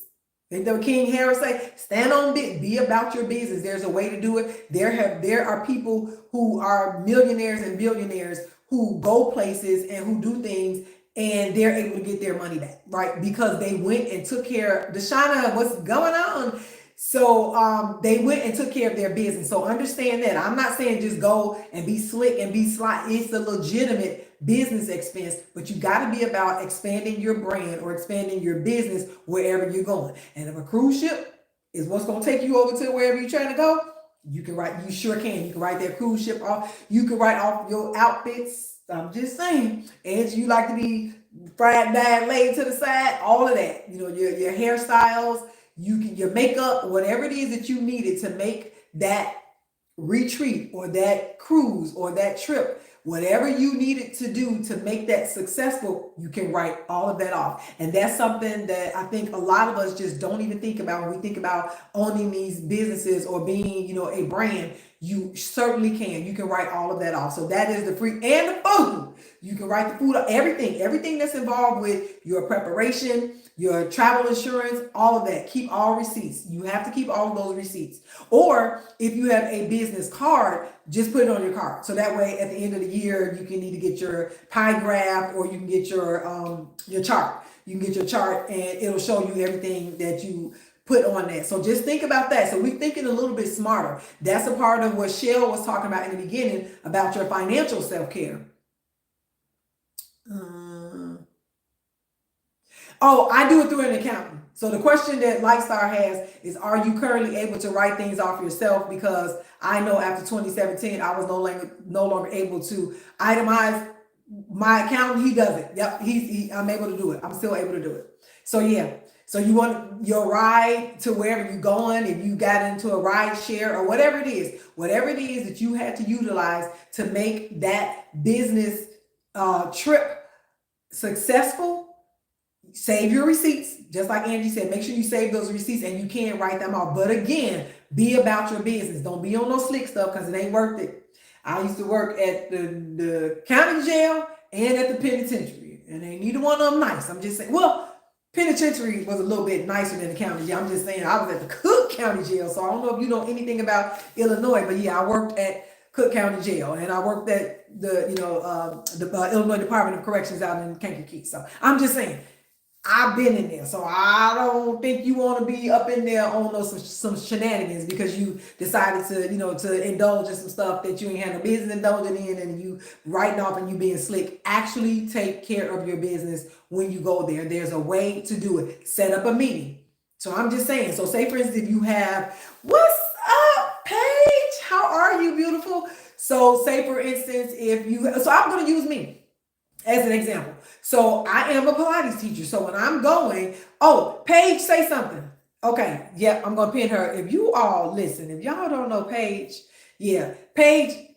Think that King Harris say, stand on it, be about your business. There's a way to do it. There are people who are millionaires and billionaires who go places and who do things and they're able to get their money back, right? Because they went and took care of Deshauna, what's going on? So they went and took care of their business. So understand that. I'm not saying just go and be slick and be sly. It's a legitimate business expense, but you got to be about expanding your brand or expanding your business wherever you're going. And if a cruise ship is what's going to take you over to wherever you're trying to go, you sure can. You can write that cruise ship off. You can write off your outfits. I'm just saying. And you like to be fried, dyed, laid to the side, all of that. Your hairstyles, your makeup, whatever it is that you needed to make that retreat or that cruise or that trip, whatever you needed to do to make that successful, you can write all of that off. And that's something that I think a lot of us just don't even think about when we think about owning these businesses or being, a brand. You certainly can. You can write all of that off. So that is the free and the food. You can write the food, everything that's involved with your preparation, your travel insurance, all of that. Keep all receipts. You have to keep all of those receipts. Or if you have a business card, just put it on your card. So that way at the end of the year, you can either get your pie graph or you can get your chart. You can get your chart and it'll show you everything that you put on that. So just think about that. So we're thinking a little bit smarter. That's a part of what Shell was talking about in the beginning about your financial self-care. I do it through an accountant. So the question that Lightstar has is, are you currently able to write things off yourself? Because I know after 2017, I was no longer able to itemize my account. He does it. Yep. I'm able to do it. I'm still able to do it. So yeah. So you want your ride to wherever you're going, if you got into a ride share or whatever it is that you had to utilize to make that business trip successful, save your receipts. Just like Angie said, make sure you save those receipts and you can write them off. But again, be about your business. Don't be on no slick stuff because it ain't worth it. I used to work at the county jail and at the penitentiary, and ain't neither one of them nice. I'm just saying, well, penitentiary was a little bit nicer than the county jail. I'm just saying, I was at the Cook County Jail, so I don't know if you know anything about Illinois, but yeah, I worked at Cook County Jail, and I worked at the Illinois Department of Corrections out in Kankakee. So I'm just saying, I've been in there, so I don't think you want to be up in there on those some shenanigans because you decided to to indulge in some stuff that you ain't had no business indulging in, and you writing off and you being slick. Actually, take care of your business when you go there. There's a way to do it. Set up a meeting. So I'm just saying. So say for instance, if you have, what's up, Paige? How are you, beautiful? So say for instance, so I'm going to use me as an example. So I am a Pilates teacher. So when I'm going, Paige, say something. Okay. Yep. I'm going to pin her. If you all listen, if y'all don't know Paige, Yeah, Paige,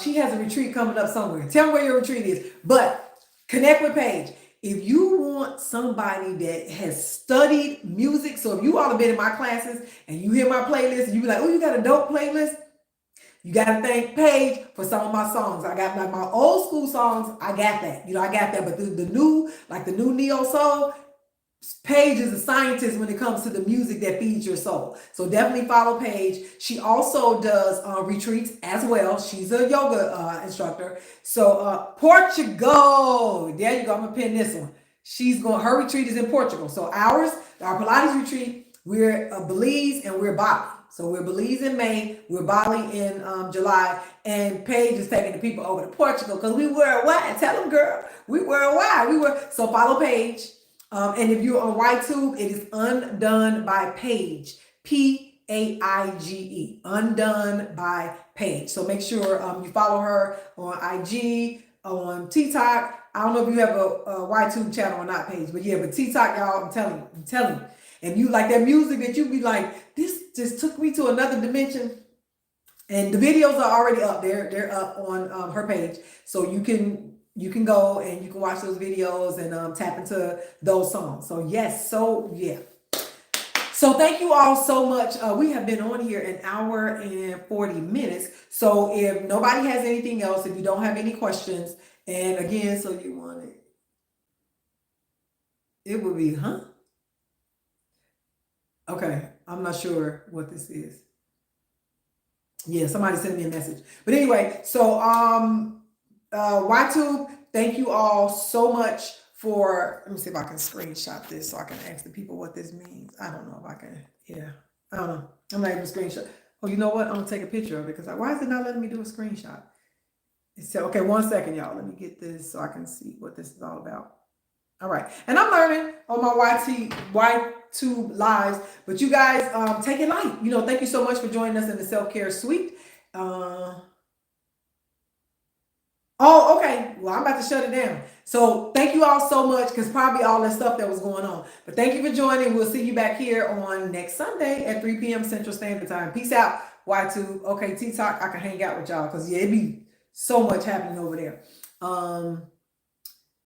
she has a retreat coming up somewhere. Tell me where your retreat is. But connect with Paige. If you want somebody that has studied music, so if you all have been in my classes and you hear my playlist, you be like, oh, you got a dope playlist. You got to thank Paige for some of my songs. I got like my old school songs. I got that. I got that. But the new, like the new neo soul, Paige is a scientist when it comes to the music that feeds your soul. So definitely follow Paige. She also does retreats as well. She's a yoga instructor. So Portugal, there you go. I'm gonna pin this one. Her retreat is in Portugal. So our Pilates retreat, we're Belize and we're Bali. So we're Belize in May, we're Bali in July, and Paige is taking the people over to Portugal because we worldwide. Tell them, girl, we worldwide. So follow Paige. And if you're on YTube, it is Undone by Paige, Paige, Undone by Paige. So make sure you follow her on IG, on TikTok. I don't know if you have a YTube channel or not, Paige, but yeah, but TikTok, y'all, I'm telling you. And you like that music that you be like, this just took me to another dimension. And the videos are already up there. They're up on her page. So you can go and you can watch those videos and tap into those songs. So yes, so yeah. So thank you all so much. We have been on here an hour and 40 minutes. So if nobody has anything else, if you don't have any questions, and again, so you want it would be, Okay, I'm not sure what this is. Yeah, somebody sent me a message. But anyway, so YTube, thank you all so much for, let me see if I can screenshot this so I can ask the people what this means. I don't know if I can, I don't know. I'm not able to screenshot. Oh, you know what? I'm gonna take a picture of it because why is it not letting me do a screenshot? It said, okay, 1 second, y'all. Let me get this so I can see what this is all about. All right, and I'm learning on my YTube lives, but you guys take it light. Thank you so much for joining us in the self-care suite. Oh, okay. Well, I'm about to shut it down. So thank you all so much because probably all that stuff that was going on. But thank you for joining. We'll see you back here on next Sunday at 3 p.m. Central Standard Time. Peace out, YTube. Okay, TikTok, I can hang out with y'all because it'd be so much happening over there.